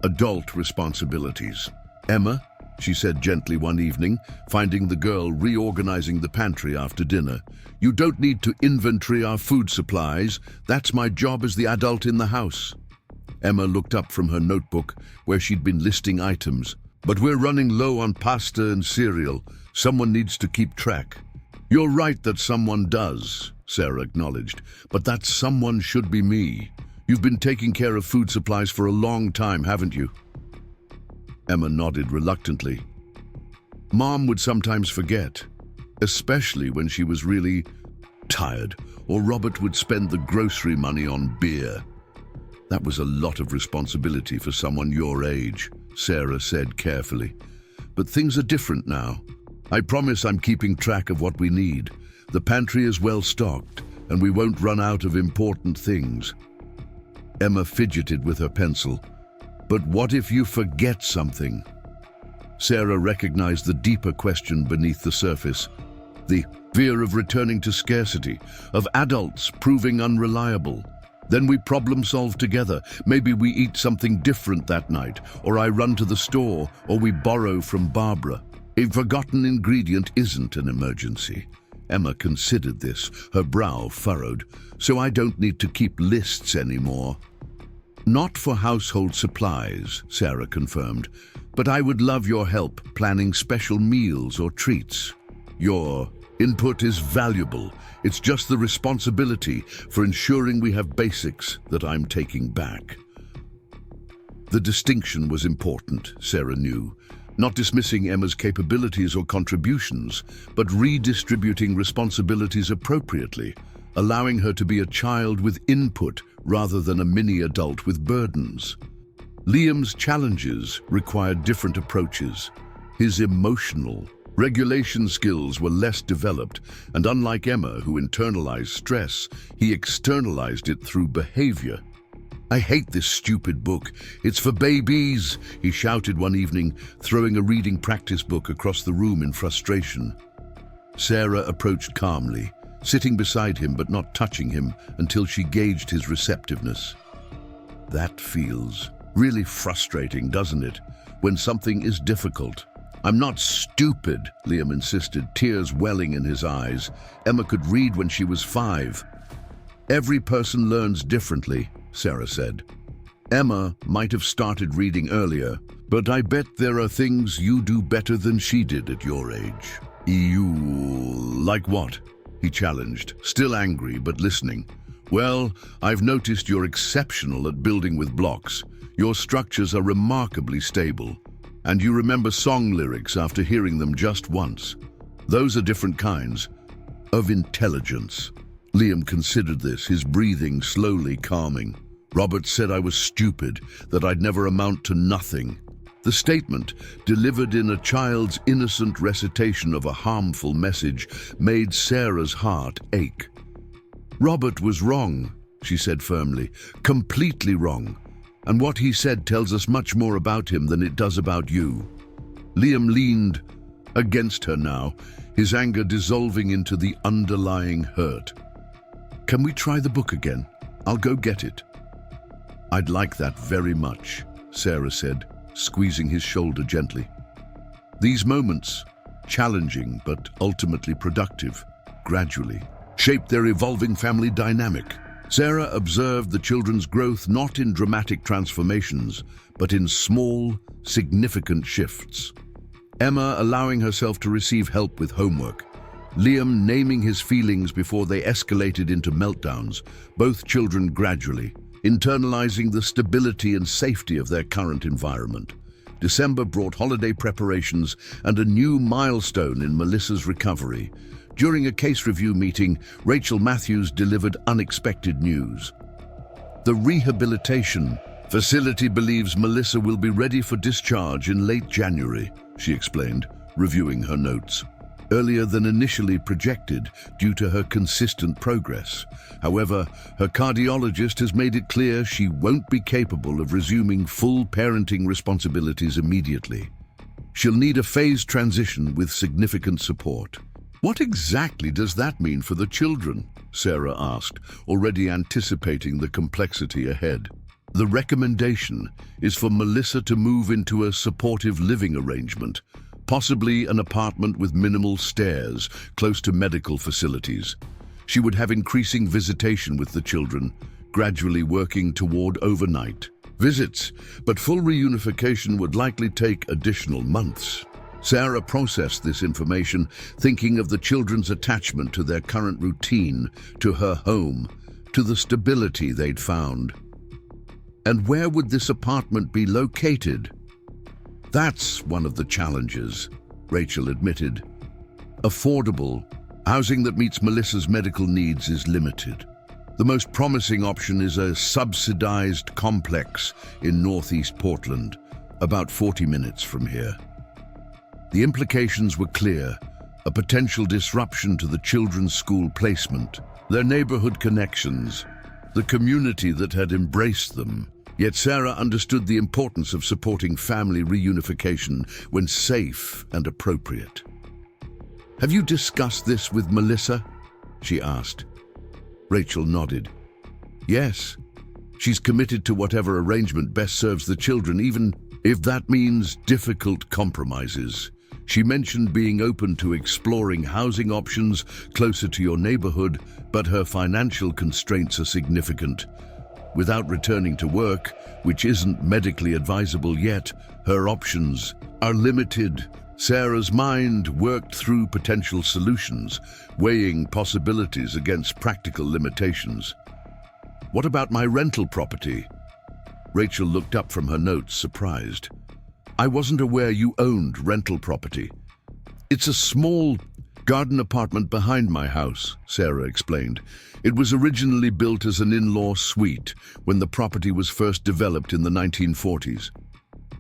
adult responsibilities. "Emma," she said gently one evening, finding the girl reorganizing the pantry after dinner, "you don't need to inventory our food supplies. That's my job as the adult in the house." Emma looked up from her notebook where she'd been listing items. "But we're running low on pasta and cereal. Someone needs to keep track." "You're right that someone does," Sarah acknowledged, "but that someone should be me. You've been taking care of food supplies for a long time, haven't you?" Emma nodded reluctantly. Mom would sometimes forget, especially when she was really tired, or Robert would spend the grocery money on beer. "That was a lot of responsibility for someone your age," Sarah said carefully. "But things are different now. I promise I'm keeping track of what we need. The pantry is well stocked, and we won't run out of important things." Emma fidgeted with her pencil. "But what if you forget something?" Sarah recognized the deeper question beneath the surface. The fear of returning to scarcity, of adults proving unreliable. Then we problem solve together. Maybe we eat something different that night, or I run to the store, or we borrow from Barbara. A forgotten ingredient isn't an emergency. Emma considered this, her brow furrowed. "So I don't need to keep lists anymore." "Not for household supplies," Sarah confirmed, "but I would love your help planning special meals or treats. Your input is valuable. It's just the responsibility for ensuring we have basics that I'm taking back." The distinction was important, Sarah knew. Not dismissing Emma's capabilities or contributions, but redistributing responsibilities appropriately, allowing her to be a child with input rather than a mini-adult with burdens. Liam's challenges required different approaches. His emotional regulation skills were less developed, and unlike Emma, who internalized stress, he externalized it through behavior. "I hate this stupid book. It's for babies," he shouted one evening, throwing a reading practice book across the room in frustration. Sarah approached calmly, sitting beside him but not touching him until she gauged his receptiveness. "That feels really frustrating, doesn't it, when something is difficult?" "I'm not stupid," Liam insisted, tears welling in his eyes. Emma could read when she was 5. "Every person learns differently," Sarah said. "Emma might have started reading earlier, but I bet there are things you do better than she did at your age." Like what?" he challenged, still angry but listening. "Well, I've noticed you're exceptional at building with blocks. Your structures are remarkably stable. And you remember song lyrics after hearing them just once. Those are different kinds of intelligence." Liam considered this, his breathing slowly calming. "Robert said I was stupid, that I'd never amount to nothing." The statement, delivered in a child's innocent recitation of a harmful message, made Sarah's heart ache. "Robert was wrong," she said firmly, "completely wrong. And what he said tells us much more about him than it does about you." Liam leaned against her now, his anger dissolving into the underlying hurt. "Can we try the book again? I'll go get it." "I'd like that very much," Sarah said, squeezing his shoulder gently. These moments, challenging but ultimately productive, gradually shaped their evolving family dynamic. Sarah observed the children's growth not in dramatic transformations, but in small, significant shifts. Emma allowing herself to receive help with homework, Liam naming his feelings before they escalated into meltdowns, both children gradually internalizing the stability and safety of their current environment. December brought holiday preparations and a new milestone in Melissa's recovery. During a case review meeting, Rachel Matthews delivered unexpected news. The rehabilitation facility believes Melissa will be ready for discharge in late January, she explained, reviewing her notes. Earlier than initially projected due to her consistent progress. However, her cardiologist has made it clear she won't be capable of resuming full parenting responsibilities immediately. She'll need a phased transition with significant support. What exactly does that mean for the children? Sarah asked, already anticipating the complexity ahead. The recommendation is for Melissa to move into a supportive living arrangement, possibly an apartment with minimal stairs, close to medical facilities. She would have increasing visitation with the children, gradually working toward overnight visits, but full reunification would likely take additional months. Sarah processed this information, thinking of the children's attachment to their current routine, to her home, to the stability they'd found. And where would this apartment be located? That's one of the challenges, Rachel admitted. Affordable housing that meets Melissa's medical needs is limited. The most promising option is a subsidized complex in northeast Portland, about 40 minutes from here. The implications were clear: a potential disruption to the children's school placement, their neighborhood connections, the community that had embraced them. Yet Sarah understood the importance of supporting family reunification when safe and appropriate. "Have you discussed this with Melissa?" she asked. Rachel nodded. "Yes, she's committed to whatever arrangement best serves the children, even if that means difficult compromises. She mentioned being open to exploring housing options closer to your neighborhood, but her financial constraints are significant. Without returning to work, which isn't medically advisable yet, her options are limited." Sarah's mind worked through potential solutions, weighing possibilities against practical limitations. "What about my rental property?" Rachel looked up from her notes, surprised. "I wasn't aware you owned rental property." "It's a small garden apartment behind my house," Sarah explained. "It was originally built as an in-law suite when the property was first developed in the 1940s.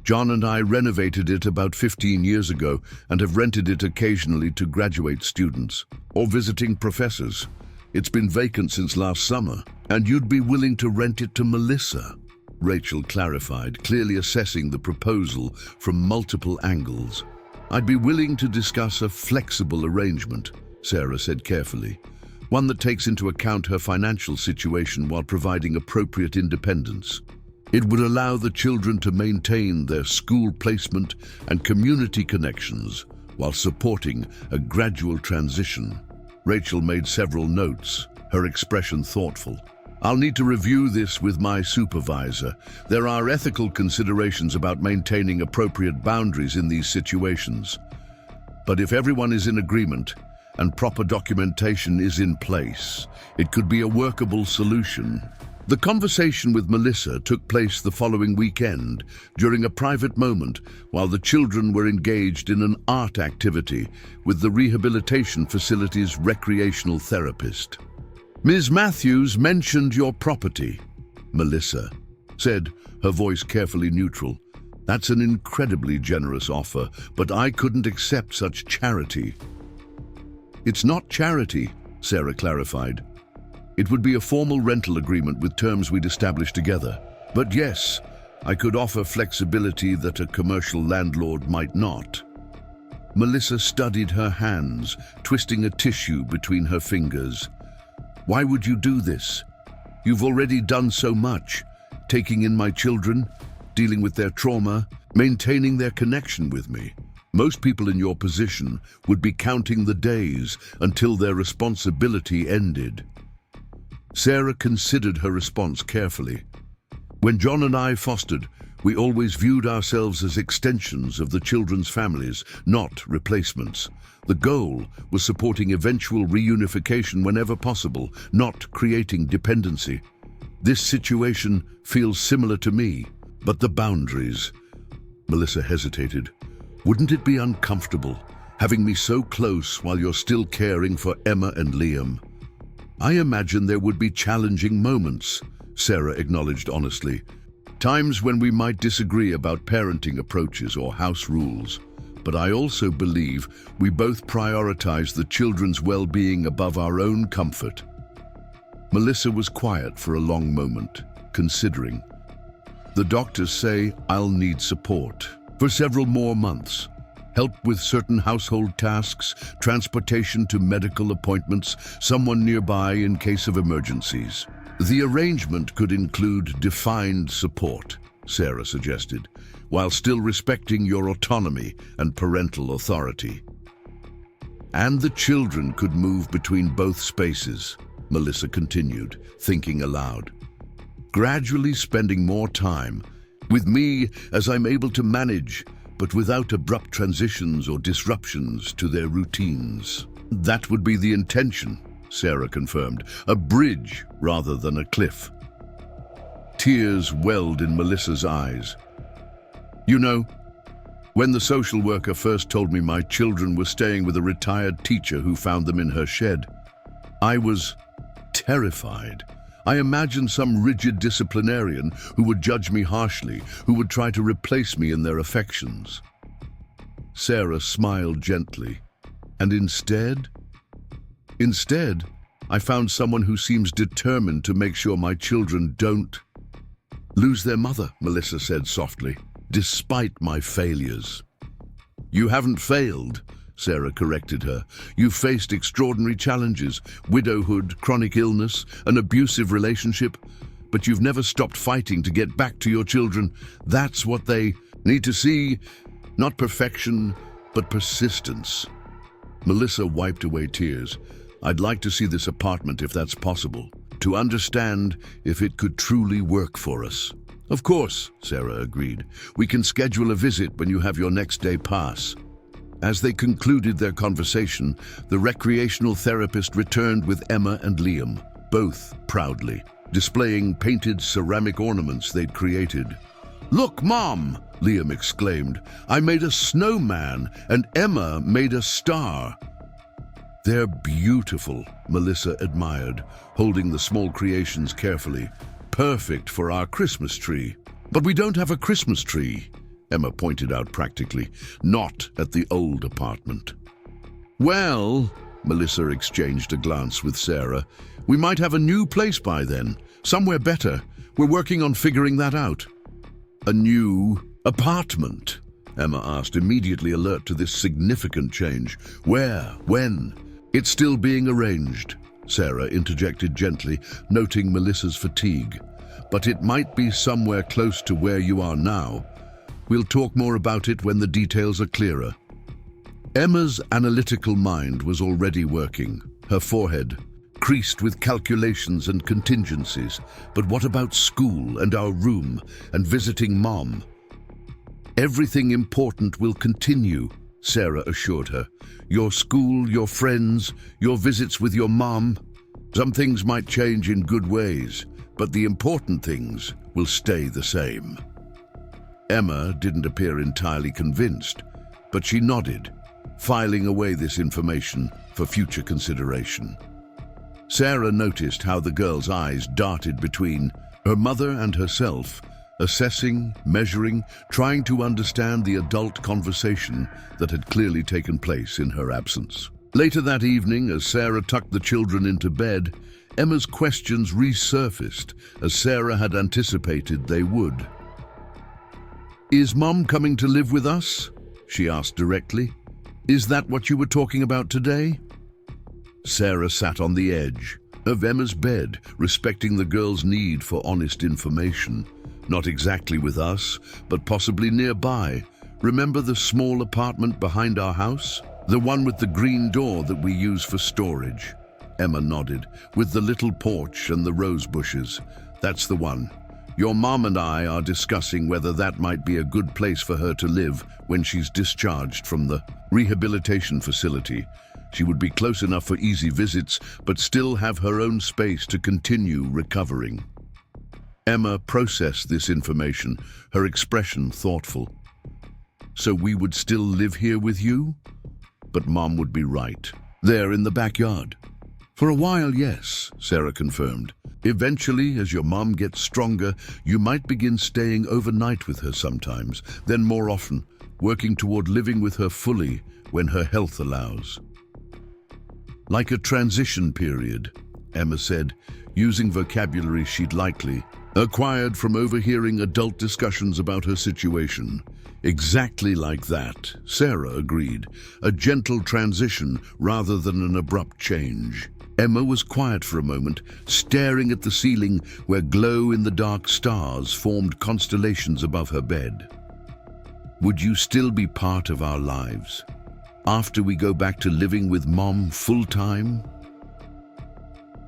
John and I renovated it about 15 years ago and have rented it occasionally to graduate students or visiting professors. It's been vacant since last summer." "And you'd be willing to rent it to Melissa?" Rachel clarified, clearly assessing the proposal from multiple angles. "I'd be willing to discuss a flexible arrangement," Sarah said carefully, "one that takes into account her financial situation while providing appropriate independence. It would allow the children to maintain their school placement and community connections while supporting a gradual transition." Rachel made several notes, her expression thoughtful. "I'll need to review this with my supervisor. There are ethical considerations about maintaining appropriate boundaries in these situations. But if everyone is in agreement and proper documentation is in place, it could be a workable solution." The conversation with Melissa took place the following weekend during a private moment while the children were engaged in an art activity with the rehabilitation facility's recreational therapist. "Ms. Matthews mentioned your property," Melissa said, her voice carefully neutral. "That's an incredibly generous offer, but I couldn't accept such charity." "It's not charity," Sarah clarified. "It would be a formal rental agreement with terms we'd establish together. But yes, I could offer flexibility that a commercial landlord might not." Melissa studied her hands, twisting a tissue between her fingers. "Why would you do this? You've already done so much, taking in my children, dealing with their trauma, maintaining their connection with me. Most people in your position would be counting the days until their responsibility ended." Sarah considered her response carefully. "When John and I fostered, we always viewed ourselves as extensions of the children's families, not replacements. The goal was supporting eventual reunification whenever possible, not creating dependency. This situation feels similar to me, but the boundaries..." Melissa hesitated. "Wouldn't it be uncomfortable, having me so close while you're still caring for Emma and Liam?" "I imagine there would be challenging moments," Sarah acknowledged honestly. Times when we might disagree about parenting approaches or house rules, but I also believe we both prioritize the children's well-being above our own comfort. Melissa was quiet for a long moment, considering. The doctors say I'll need support for several more months. Help with certain household tasks, transportation to medical appointments, someone nearby in case of emergencies. The arrangement could include defined support, Sarah suggested, while still respecting your autonomy and parental authority. And the children could move between both spaces, Melissa continued, thinking aloud. Gradually spending more time with me as I'm able to manage, but without abrupt transitions or disruptions to their routines. That would be the intention, Sarah confirmed, a bridge rather than a cliff. Tears welled in Melissa's eyes. You know, when the social worker first told me my children were staying with a retired teacher who found them in her shed, I was terrified. I imagined some rigid disciplinarian who would judge me harshly, who would try to replace me in their affections. Sarah smiled gently, and instead, I found someone who seems determined to make sure my children don't lose their mother, Melissa said softly, despite my failures. You haven't failed, Sarah corrected her. You've faced extraordinary challenges, widowhood, chronic illness, an abusive relationship, but you've never stopped fighting to get back to your children. That's what they need to see, not perfection, but persistence. Melissa wiped away tears. I'd like to see this apartment if that's possible, to understand if it could truly work for us. Of course, Sarah agreed. We can schedule a visit when you have your next day pass. As they concluded their conversation, the recreational therapist returned with Emma and Liam, both proudly, displaying painted ceramic ornaments they'd created. Look, Mom, Liam exclaimed. I made a snowman and Emma made a star. They're beautiful, Melissa admired, holding the small creations carefully. Perfect for our Christmas tree. But we don't have a Christmas tree, Emma pointed out practically. Not at the old apartment. Well, Melissa exchanged a glance with Sarah, we might have a new place by then, somewhere better. We're working on figuring that out. A new apartment? Emma asked, immediately alert to this significant change. Where? When? It's still being arranged, Sarah interjected gently, noting Melissa's fatigue. But it might be somewhere close to where you are now. We'll talk more about it when the details are clearer. Emma's analytical mind was already working, her forehead creased with calculations and contingencies. But what about school and our room and visiting Mom? Everything important will continue, Sarah assured her. Your school, your friends, your visits with your mom. Some things might change in good ways, but the important things will stay the same. Emma didn't appear entirely convinced, but she nodded, filing away this information for future consideration. Sarah noticed how the girl's eyes darted between her mother and herself, assessing, measuring, trying to understand the adult conversation that had clearly taken place in her absence. Later that evening, as Sarah tucked the children into bed, Emma's questions resurfaced, as Sarah had anticipated they would. Is Mom coming to live with us? She asked directly. Is that what you were talking about today? Sarah sat on the edge of Emma's bed, respecting the girl's need for honest information. Not exactly with us, but possibly nearby. Remember the small apartment behind our house? The one with the green door that we use for storage. Emma nodded, with the little porch and the rose bushes. That's the one. Your mom and I are discussing whether that might be a good place for her to live when she's discharged from the rehabilitation facility. She would be close enough for easy visits, but still have her own space to continue recovering. Emma processed this information, her expression thoughtful. So we would still live here with you? But Mom would be right. There in the backyard. For a while, yes, Sarah confirmed. Eventually, as your mom gets stronger, you might begin staying overnight with her sometimes, then more often, working toward living with her fully when her health allows. Like a transition period, Emma said, using vocabulary she'd likely acquired from overhearing adult discussions about her situation. Exactly like that, Sarah agreed. A gentle transition rather than an abrupt change. Emma was quiet for a moment, staring at the ceiling where glow-in-the-dark stars formed constellations above her bed. Would you still be part of our lives after we go back to living with Mom full-time?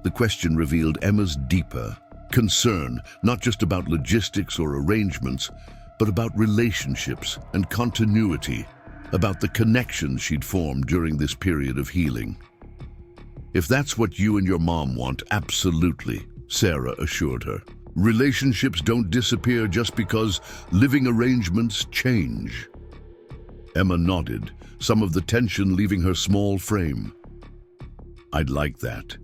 The question revealed Emma's deeper concern, not just about logistics or arrangements, but about relationships and continuity, about the connections she'd formed during this period of healing. If that's what you and your mom want, absolutely, Sarah assured her. Relationships don't disappear just because living arrangements change. Emma nodded, some of the tension leaving her small frame. I'd like that.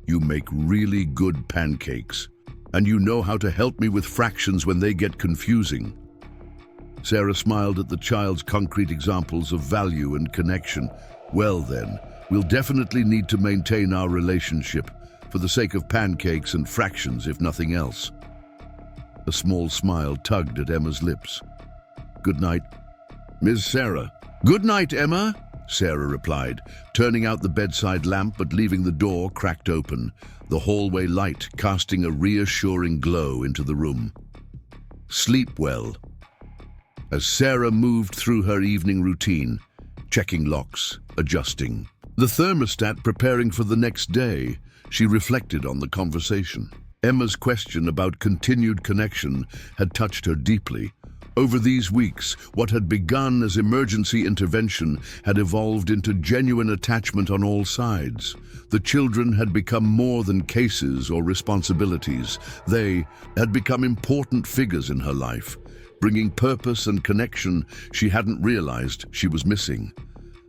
You make really good pancakes, and you know how to help me with fractions when they get confusing. Sarah smiled at the child's concrete examples of value and connection. Well then, we'll definitely need to maintain our relationship for the sake of pancakes and fractions, if nothing else. A small smile tugged at Emma's lips. Good night, Miss Sarah. Good night, Emma, Sarah replied, turning out the bedside lamp but leaving the door cracked open, the hallway light casting a reassuring glow into the room. Sleep well. As Sarah moved through her evening routine, checking locks, adjusting the thermostat, preparing for the next day, she reflected on the conversation. Emma's question about continued connection had touched her deeply. Over these weeks, what had begun as emergency intervention had evolved into genuine attachment on all sides. The children had become more than cases or responsibilities. They had become important figures in her life, bringing purpose and connection she hadn't realized she was missing.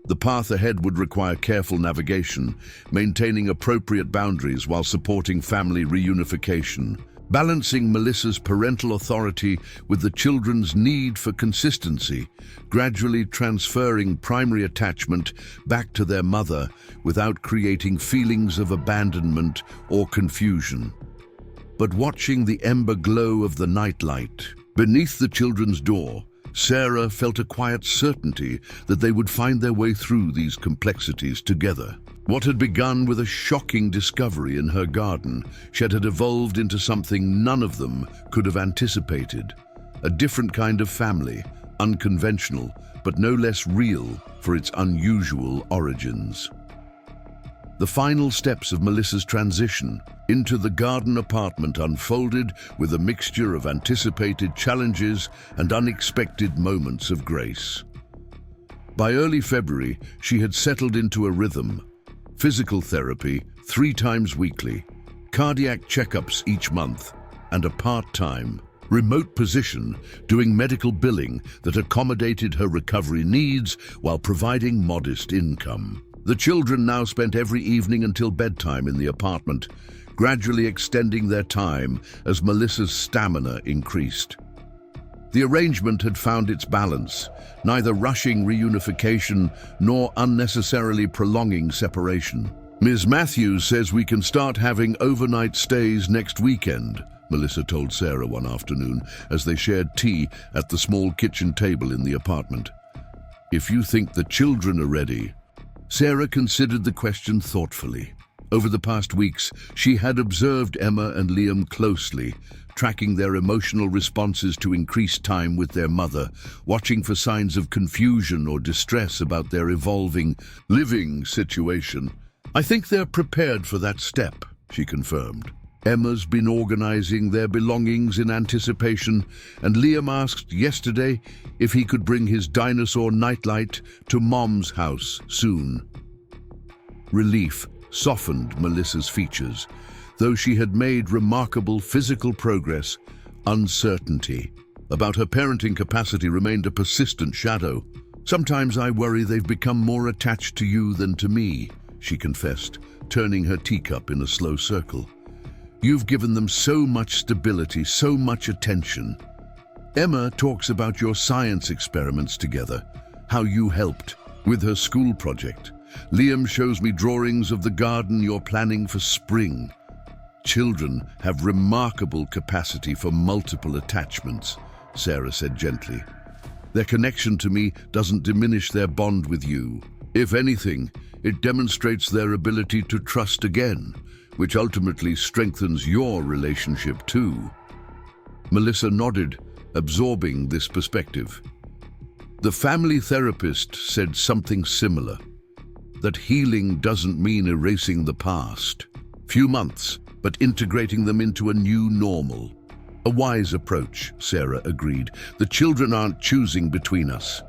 The path ahead would require careful navigation, maintaining appropriate boundaries while supporting family reunification. Balancing Melissa's parental authority with the children's need for consistency, gradually transferring primary attachment back to their mother without creating feelings of abandonment or confusion. But watching the ember glow of the nightlight beneath the children's door, Sarah felt a quiet certainty that they would find their way through these complexities together. What had begun with a shocking discovery in her garden had evolved into something none of them could have anticipated. A different kind of family, unconventional, but no less real for its unusual origins. The final steps of Melissa's transition into the garden apartment unfolded with a mixture of anticipated challenges and unexpected moments of grace. By early February, she had settled into a rhythm. Physical therapy 3 times weekly, cardiac checkups each month, and a part-time, remote position doing medical billing that accommodated her recovery needs while providing modest income. The children now spent every evening until bedtime in the apartment, gradually extending their time as Melissa's stamina increased. The arrangement had found its balance, neither rushing reunification nor unnecessarily prolonging separation. Ms. Matthews says we can start having overnight stays next weekend, Melissa told Sarah one afternoon as they shared tea at the small kitchen table in the apartment. If you think the children are ready. Sarah considered the question thoughtfully. Over the past weeks, she had observed Emma and Liam closely, tracking their emotional responses to increased time with their mother, watching for signs of confusion or distress about their evolving living situation. I think they're prepared for that step, she confirmed. Emma's been organizing their belongings in anticipation, and Liam asked yesterday if he could bring his dinosaur nightlight to Mom's house soon. Relief softened Melissa's features. Though she had made remarkable physical progress, uncertainty about her parenting capacity remained a persistent shadow. Sometimes I worry they've become more attached to you than to me, she confessed, turning her teacup in a slow circle. You've given them so much stability, so much attention. Emma talks about your science experiments together, how you helped with her school project. Liam shows me drawings of the garden you're planning for spring. Children have remarkable capacity for multiple attachments, Sarah said gently. Their connection to me doesn't diminish their bond with you. If anything, it demonstrates their ability to trust again, which ultimately strengthens your relationship too. Melissa nodded, absorbing this perspective. The family therapist said something similar, that healing doesn't mean erasing the past. Few months, but integrating them into a new normal. A wise approach, Sarah agreed. The children aren't choosing between us.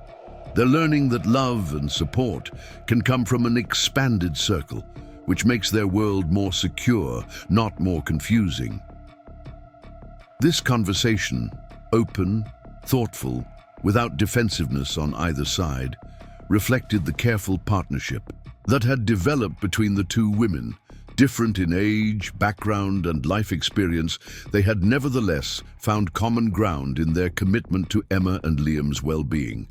They're learning that love and support can come from an expanded circle, which makes their world more secure, not more confusing. This conversation, open, thoughtful, without defensiveness on either side, reflected the careful partnership that had developed between the two women. Different in age, background, and life experience, they had nevertheless found common ground in their commitment to Emma and Liam's well-being.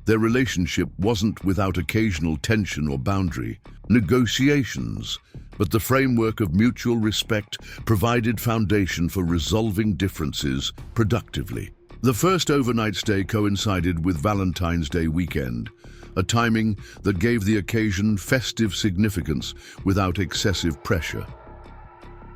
Their relationship wasn't without occasional tension or boundary, negotiations, but the framework of mutual respect provided foundation for resolving differences productively. The first overnight stay coincided with Valentine's Day weekend, a timing that gave the occasion festive significance without excessive pressure.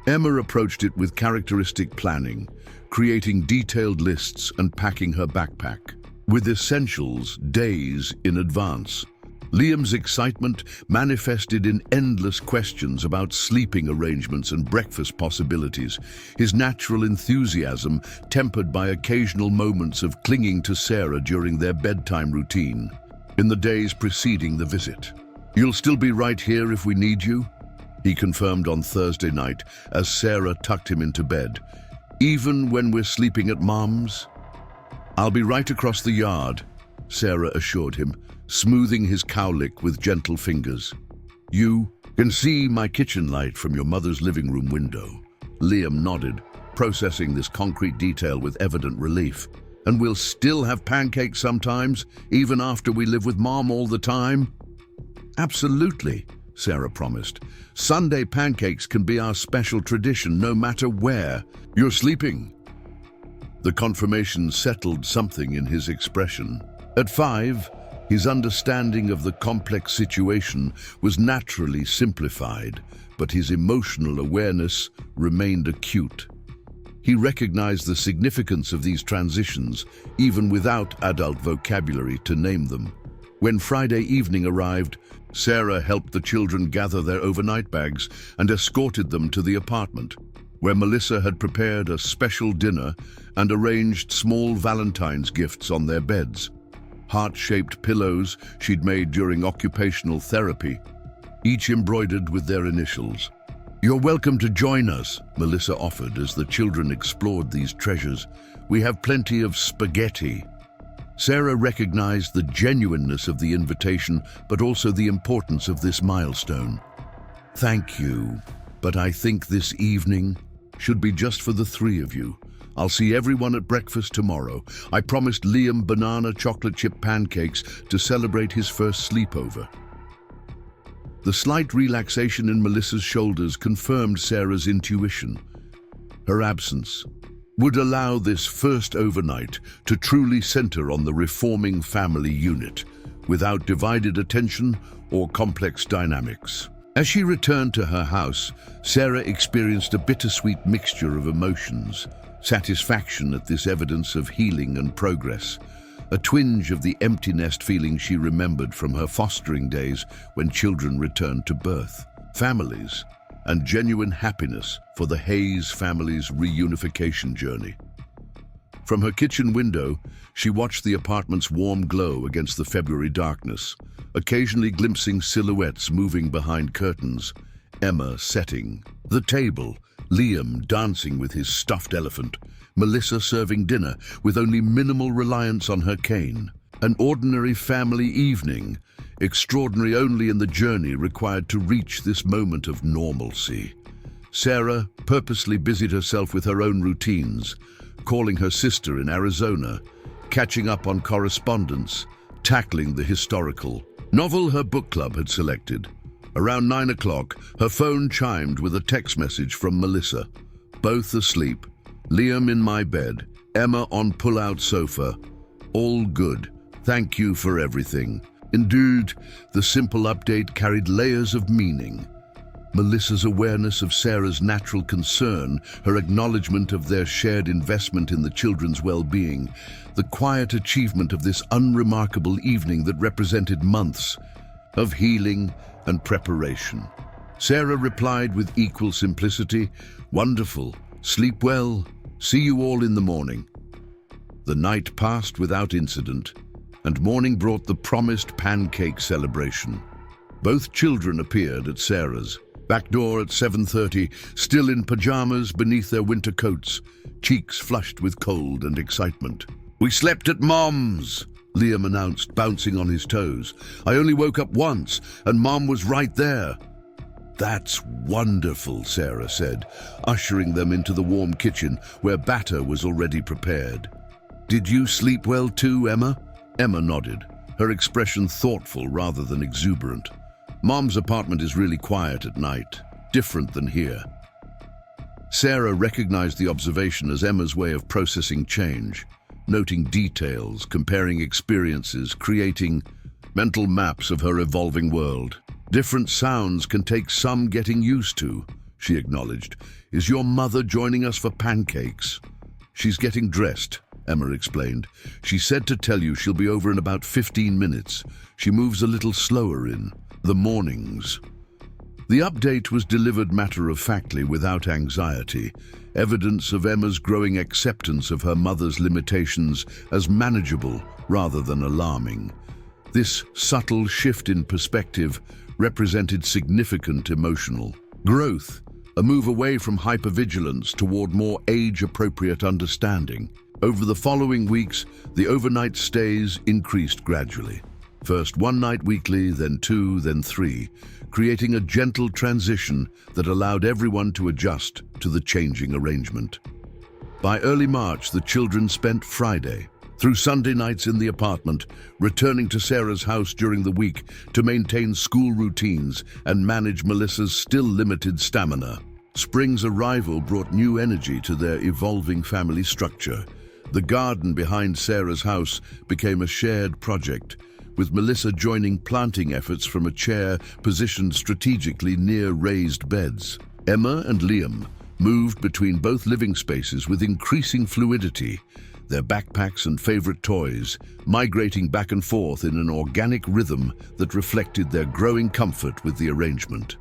Emma approached it with characteristic planning, creating detailed lists and packing her backpack, with essentials days in advance. Liam's excitement manifested in endless questions about sleeping arrangements and breakfast possibilities, his natural enthusiasm tempered by occasional moments of clinging to Sarah during their bedtime routine. In the days preceding the visit, "You'll still be right here if we need you," he confirmed on Thursday night as Sarah tucked him into bed. "Even when we're sleeping at Mom's?" "I'll be right across the yard," Sarah assured him, smoothing his cowlick with gentle fingers. "You can see my kitchen light from your mother's living room window." Liam nodded, processing this concrete detail with evident relief. "And we'll still have pancakes sometimes, even after we live with Mom all the time?" "Absolutely," Sarah promised. "Sunday pancakes can be our special tradition no matter where you're sleeping." The confirmation settled something in his expression. At 5, his understanding of the complex situation was naturally simplified, but his emotional awareness remained acute. He recognized the significance of these transitions, even without adult vocabulary to name them. When Friday evening arrived, Sarah helped the children gather their overnight bags and escorted them to the apartment, where Melissa had prepared a special dinner and arranged small Valentine's gifts on their beds. Heart-shaped pillows she'd made during occupational therapy, each embroidered with their initials. "You're welcome to join us," Melissa offered as the children explored these treasures. "We have plenty of spaghetti." Sarah recognized the genuineness of the invitation, but also the importance of this milestone. "Thank you, but I think this evening should be just for the 3 of you. I'll see everyone at breakfast tomorrow. I promised Liam banana chocolate chip pancakes to celebrate his first sleepover." The slight relaxation in Melissa's shoulders confirmed Sarah's intuition. Her absence would allow this first overnight to truly center on the reforming family unit, without divided attention or complex dynamics. As she returned to her house, Sarah experienced a bittersweet mixture of emotions: satisfaction at this evidence of healing and progress, a twinge of the empty nest feeling she remembered from her fostering days when children returned to birth, families, and genuine happiness for the Hayes family's reunification journey. From her kitchen window, she watched the apartment's warm glow against the February darkness, occasionally glimpsing silhouettes moving behind curtains, Emma setting the table, Liam dancing with his stuffed elephant, Melissa serving dinner with only minimal reliance on her cane. An ordinary family evening, extraordinary only in the journey required to reach this moment of normalcy. Sarah purposely busied herself with her own routines, calling her sister in Arizona, catching up on correspondence, tackling the historical novel her book club had selected. Around 9 o'clock, her phone chimed with a text message from Melissa. Both asleep. Liam in my bed. Emma on pull-out sofa. All good. Thank you for everything. Indeed, the simple update carried layers of meaning. Melissa's awareness of Sarah's natural concern, her acknowledgement of their shared investment in the children's well-being, the quiet achievement of this unremarkable evening that represented months of healing and preparation. Sarah replied with equal simplicity, "Wonderful. Sleep well. See you all in the morning." The night passed without incident, and morning brought the promised pancake celebration. Both children appeared at Sarah's back door at 7:30, still in pajamas beneath their winter coats, cheeks flushed with cold and excitement. "We slept at Mom's," Liam announced, bouncing on his toes. "I only woke up once, and Mom was right there." "That's wonderful," Sarah said, ushering them into the warm kitchen where batter was already prepared. "Did you sleep well too, Emma?" Emma nodded, her expression thoughtful rather than exuberant. "Mom's apartment is really quiet at night, different than here." Sarah recognized the observation as Emma's way of processing change, noting details, comparing experiences, creating mental maps of her evolving world. "Different sounds can take some getting used to," she acknowledged. "Is your mother joining us for pancakes?" "She's getting dressed," Emma explained. "She said to tell you she'll be over in about 15 minutes. She moves a little slower in the mornings." The update was delivered matter-of-factly, without anxiety, evidence of Emma's growing acceptance of her mother's limitations as manageable rather than alarming. This subtle shift in perspective represented significant emotional growth, a move away from hypervigilance toward more age-appropriate understanding. Over the following weeks, the overnight stays increased gradually. First one night weekly, then two, then three, creating a gentle transition that allowed everyone to adjust to the changing arrangement. By early March, the children spent Friday through Sunday nights in the apartment, returning to Sarah's house during the week to maintain school routines and manage Melissa's still limited stamina. Spring's arrival brought new energy to their evolving family structure. The garden behind Sarah's house became a shared project, with Melissa joining planting efforts from a chair positioned strategically near raised beds. Emma and Liam moved between both living spaces with increasing fluidity, their backpacks and favorite toys migrating back and forth in an organic rhythm that reflected their growing comfort with the arrangement.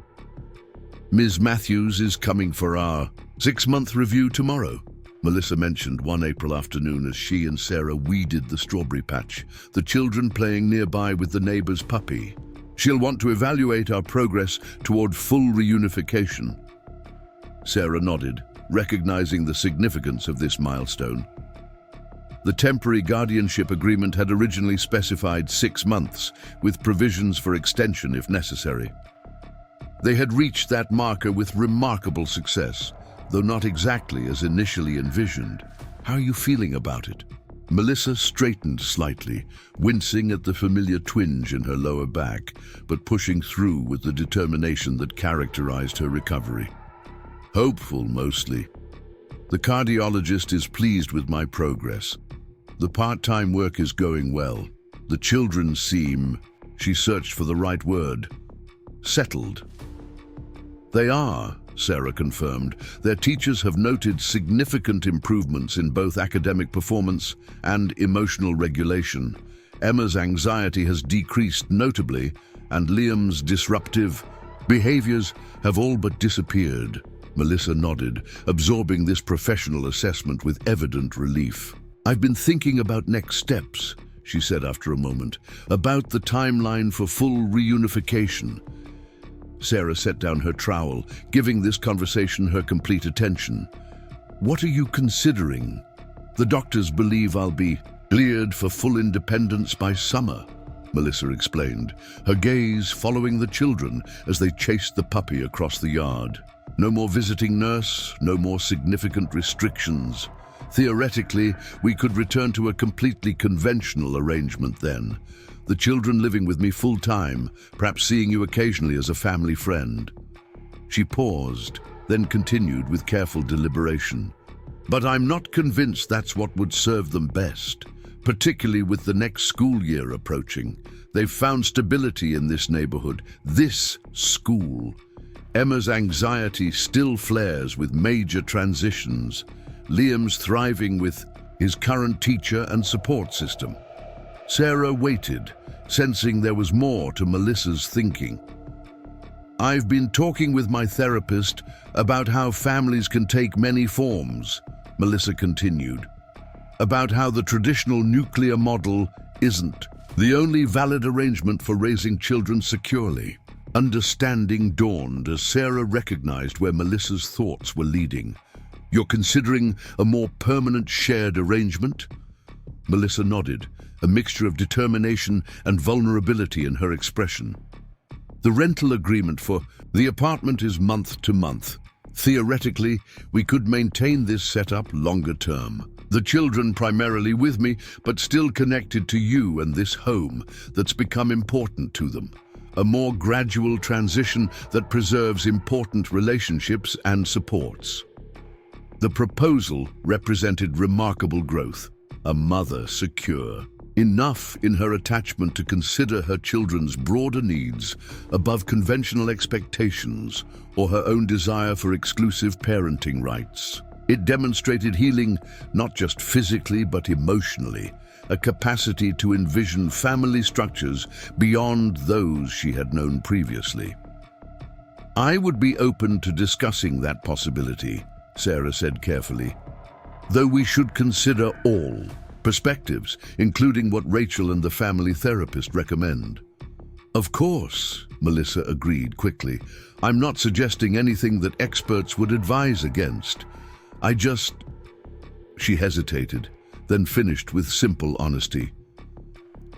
"Ms. Matthews is coming for our 6-month review tomorrow," Melissa mentioned one April afternoon as she and Sarah weeded the strawberry patch, the children playing nearby with the neighbor's puppy. "She'll want to evaluate our progress toward full reunification." Sarah nodded, recognizing the significance of this milestone. The temporary guardianship agreement had originally specified 6 months, with provisions for extension if necessary. They had reached that marker with remarkable success, though not exactly as initially envisioned. "How are you feeling about it?" Melissa straightened slightly, wincing at the familiar twinge in her lower back, but pushing through with the determination that characterized her recovery. "Hopeful, mostly. The cardiologist is pleased with my progress. The part-time work is going well. The children seem," she searched for the right word, "settled." "They are," Sarah confirmed. "Their teachers have noted significant improvements in both academic performance and emotional regulation. Emma's anxiety has decreased notably, and Liam's disruptive behaviors have all but disappeared." Melissa nodded, absorbing this professional assessment with evident relief. "I've been thinking about next steps," she said after a moment, "about the timeline for full reunification." Sarah set down her trowel, giving this conversation her complete attention. "What are you considering?" "The doctors believe I'll be cleared for full independence by summer," Melissa explained, her gaze following the children as they chased the puppy across the yard. No more visiting nurse, no more significant restrictions. Theoretically, we could return to a completely conventional arrangement then. The children living with me full-time, perhaps seeing you occasionally as a family friend. She paused, then continued with careful deliberation. But I'm not convinced that's what would serve them best, particularly with the next school year approaching. They've found stability in this neighborhood, this school. Emma's anxiety still flares with major transitions. Liam's thriving with his current teacher and support system. Sarah waited, sensing there was more to Melissa's thinking. I've been talking with my therapist about how families can take many forms, Melissa continued. About how the traditional nuclear model isn't the only valid arrangement for raising children securely. Understanding dawned as Sarah recognized where Melissa's thoughts were leading. You're considering a more permanent shared arrangement? Melissa nodded, a mixture of determination and vulnerability in her expression. The rental agreement for the apartment is month to month. Theoretically, we could maintain this setup longer term. The children primarily with me, but still connected to you and this home that's become important to them. A more gradual transition that preserves important relationships and supports. The proposal represented remarkable growth. A mother secure. Enough in her attachment to consider her children's broader needs above conventional expectations or her own desire for exclusive parenting rights. It demonstrated healing not just physically but emotionally, a capacity to envision family structures beyond those she had known previously. I would be open to discussing that possibility, Sarah said carefully, though we should consider all perspectives, including what Rachel and the family therapist recommend. Of course, Melissa agreed quickly. I'm not suggesting anything that experts would advise against. She hesitated, then finished with simple honesty.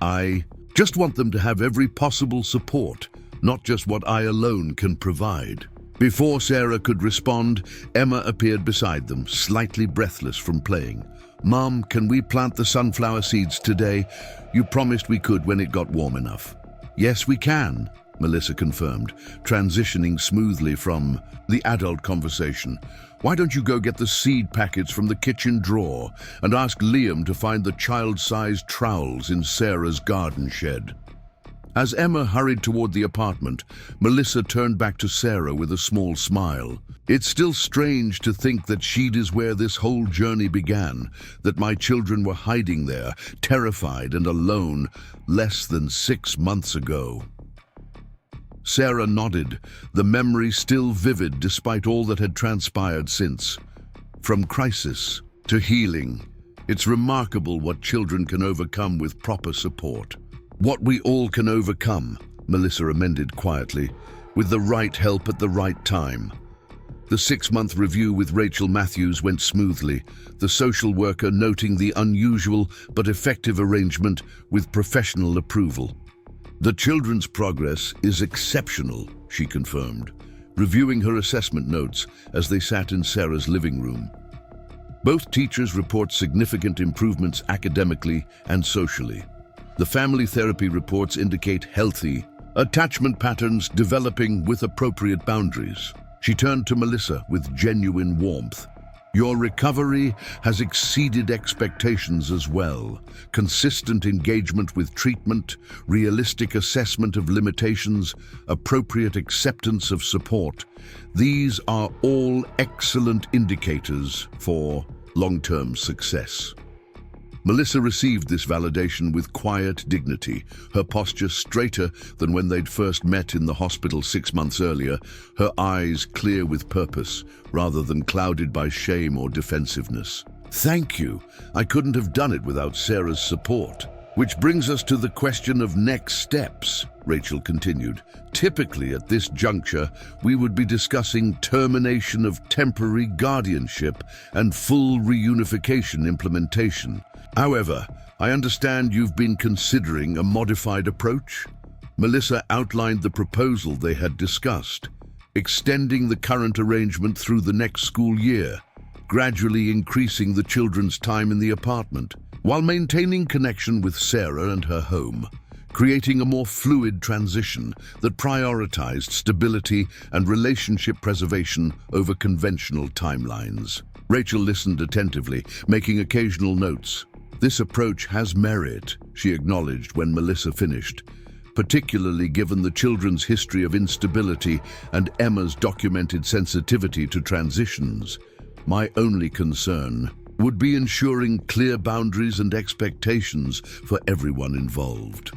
I just want them to have every possible support, not just what I alone can provide. Before Sarah could respond, Emma appeared beside them, slightly breathless from playing. Mom, can we plant the sunflower seeds today? You promised we could when it got warm enough. Yes, we can, Melissa confirmed, transitioning smoothly from the adult conversation. Why don't you go get the seed packets from the kitchen drawer and ask Liam to find the child-sized trowels in Sarah's garden shed? As Emma hurried toward the apartment, Melissa turned back to Sarah with a small smile. It's still strange to think that Sheed is where this whole journey began, that my children were hiding there, terrified and alone, less than 6 months ago. Sarah nodded, the memory still vivid despite all that had transpired since. From crisis to healing, it's remarkable what children can overcome with proper support. What we all can overcome, Melissa amended quietly, with the right help at the right time. The 6-month review with Rachel Matthews went smoothly, the social worker noting the unusual but effective arrangement with professional approval. The children's progress is exceptional, she confirmed, reviewing her assessment notes as they sat in Sarah's living room. Both teachers report significant improvements academically and socially. The family therapy reports indicate healthy attachment patterns developing with appropriate boundaries. She turned to Melissa with genuine warmth. Your recovery has exceeded expectations as well. Consistent engagement with treatment, realistic assessment of limitations, appropriate acceptance of support. These are all excellent indicators for long-term success. Melissa received this validation with quiet dignity, her posture straighter than when they'd first met in the hospital 6 months earlier, her eyes clear with purpose, rather than clouded by shame or defensiveness. Thank you. I couldn't have done it without Sarah's support. Which brings us to the question of next steps, Rachel continued. Typically at this juncture, we would be discussing termination of temporary guardianship and full reunification implementation. However, I understand you've been considering a modified approach? Melissa outlined the proposal they had discussed. extending the current arrangement through the next school year, gradually increasing the children's time in the apartment, while maintaining connection with Sarah and her home, creating a more fluid transition that prioritized stability and relationship preservation over conventional timelines. Rachel listened attentively, making occasional notes. "This approach has merit," she acknowledged when Melissa finished, particularly given the children's history of instability and Emma's documented sensitivity to transitions. "My only concern would be ensuring clear boundaries and expectations for everyone involved."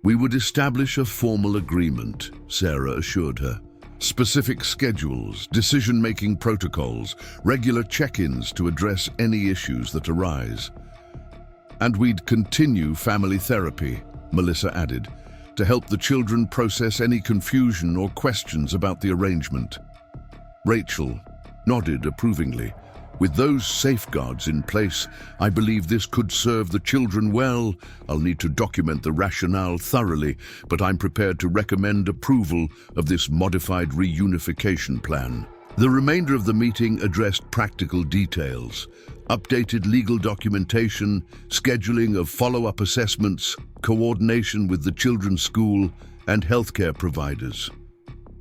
"We would establish a formal agreement," Sarah assured her. "Specific schedules, decision-making protocols, regular check-ins to address any issues that arise. And we'd continue family therapy," Melissa added, "to help the children process any confusion or questions about the arrangement." Rachel nodded approvingly. "With those safeguards in place, I believe this could serve the children well. I'll need to document the rationale thoroughly, but I'm prepared to recommend approval of this modified reunification plan." The remainder of the meeting addressed practical details: updated legal documentation, scheduling of follow-up assessments, coordination with the children's school, and healthcare providers.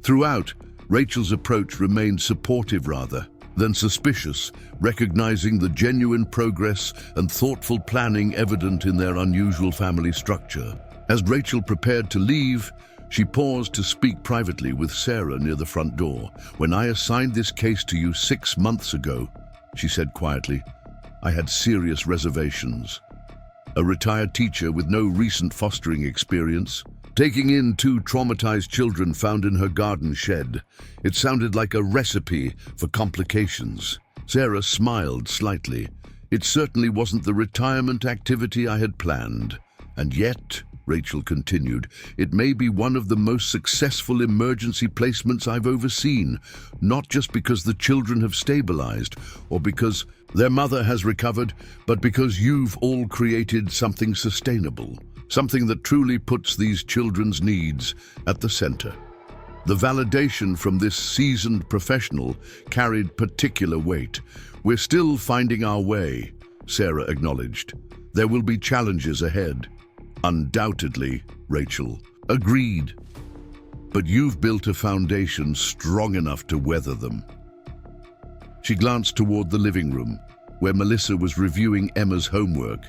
Throughout, Rachel's approach remained supportive rather than suspicious, recognizing the genuine progress and thoughtful planning evident in their unusual family structure. As Rachel prepared to leave, she paused to speak privately with Sarah near the front door. "When I assigned this case to you 6 months ago," she said quietly, "I had serious reservations. A retired teacher with no recent fostering experience, taking in 2 traumatized children found in her garden shed. It sounded like a recipe for complications." Sarah smiled slightly. "It certainly wasn't the retirement activity I had planned. And yet," Rachel continued, "it may be one of the most successful emergency placements I've overseen, not just because the children have stabilized or because their mother has recovered, but because you've all created something sustainable, something that truly puts these children's needs at the center." The validation from this seasoned professional carried particular weight. "We're still finding our way," Sarah acknowledged. "There will be challenges ahead." "Undoubtedly," Rachel agreed. "But you've built a foundation strong enough to weather them." She glanced toward the living room, where Melissa was reviewing Emma's homework,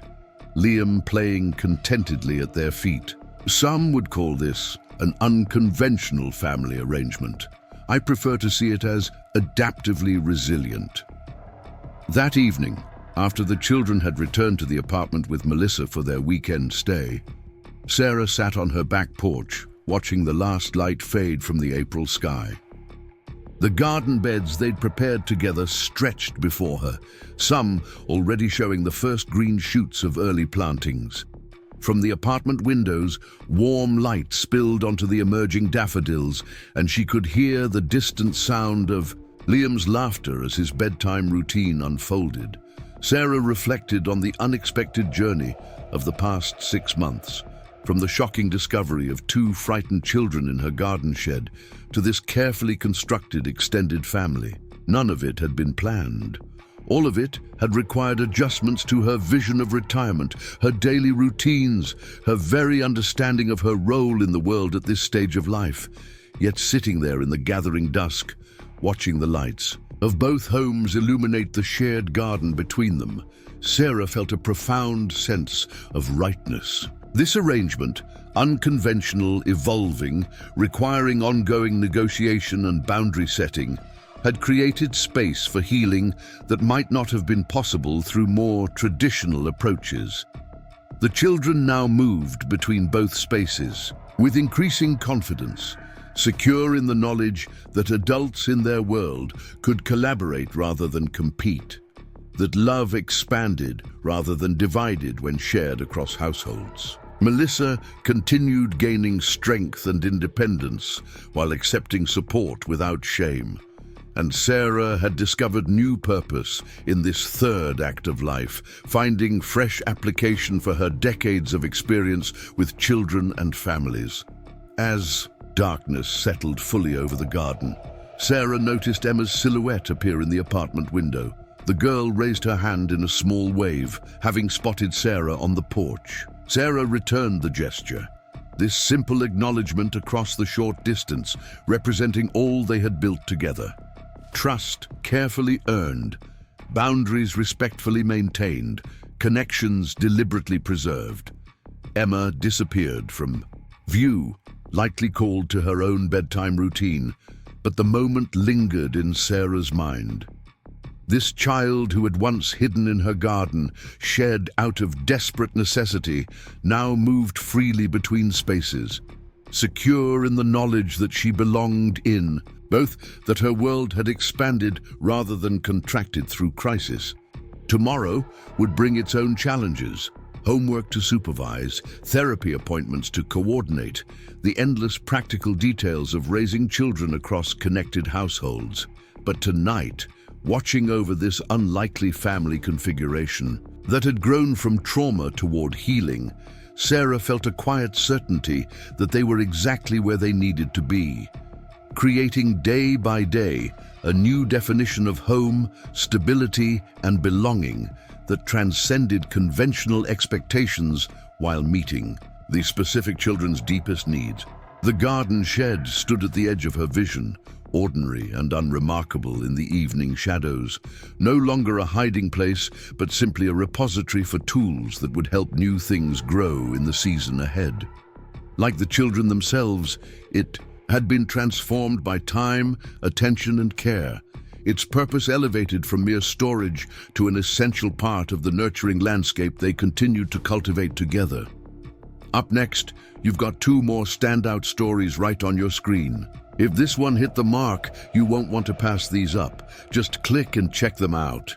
Liam playing contentedly at their feet. "Some would call this an unconventional family arrangement. I prefer to see it as adaptively resilient." That evening, after the children had returned to the apartment with Melissa for their weekend stay, Sarah sat on her back porch, watching the last light fade from the April sky. The garden beds they'd prepared together stretched before her, some already showing the first green shoots of early plantings. From the apartment windows, warm light spilled onto the emerging daffodils, and she could hear the distant sound of Liam's laughter as his bedtime routine unfolded. Sarah reflected on the unexpected journey of the past 6 months, from the shocking discovery of 2 frightened children in her garden shed to this carefully constructed extended family. None of it had been planned. All of it had required adjustments to her vision of retirement, her daily routines, her very understanding of her role in the world at this stage of life. Yet sitting there in the gathering dusk, watching the lights of both homes illuminate the shared garden between them, Sarah felt a profound sense of rightness. This arrangement, unconventional, evolving, requiring ongoing negotiation and boundary setting, had created space for healing that might not have been possible through more traditional approaches. The children now moved between both spaces, with increasing confidence, secure in the knowledge that adults in their world could collaborate rather than compete, that love expanded rather than divided when shared across households. Melissa continued gaining strength and independence while accepting support without shame. And Sarah had discovered new purpose in this third act of life, finding fresh application for her decades of experience with children and families. As Darkness settled fully over the garden. Sarah noticed Emma's silhouette appear in the apartment window. The girl raised her hand in a small wave, having spotted Sarah on the porch. Sarah returned the gesture, this simple acknowledgement across the short distance, representing all they had built together. Trust carefully earned, boundaries respectfully maintained, connections deliberately preserved. Emma disappeared from view, lightly called to her own bedtime routine, but the moment lingered in Sarah's mind. This child who had once hidden in her garden, shed out of desperate necessity, now moved freely between spaces, secure in the knowledge that she belonged in, both that her world had expanded rather than contracted through crisis. Tomorrow would bring its own challenges, homework to supervise, therapy appointments to coordinate, the endless practical details of raising children across connected households. But tonight, watching over this unlikely family configuration that had grown from trauma toward healing, Sarah felt a quiet certainty that they were exactly where they needed to be, creating day by day a new definition of home, stability, and belonging that transcended conventional expectations while meeting the specific children's deepest needs. The garden shed stood at the edge of her vision, ordinary and unremarkable in the evening shadows, no longer a hiding place, but simply a repository for tools that would help new things grow in the season ahead. Like the children themselves, it had been transformed by time, attention, and care, its purpose elevated from mere storage to an essential part of the nurturing landscape they continued to cultivate together. Up next, you've got two more standout stories right on your screen. If this one hit the mark, you won't want to pass these up. Just click and check them out.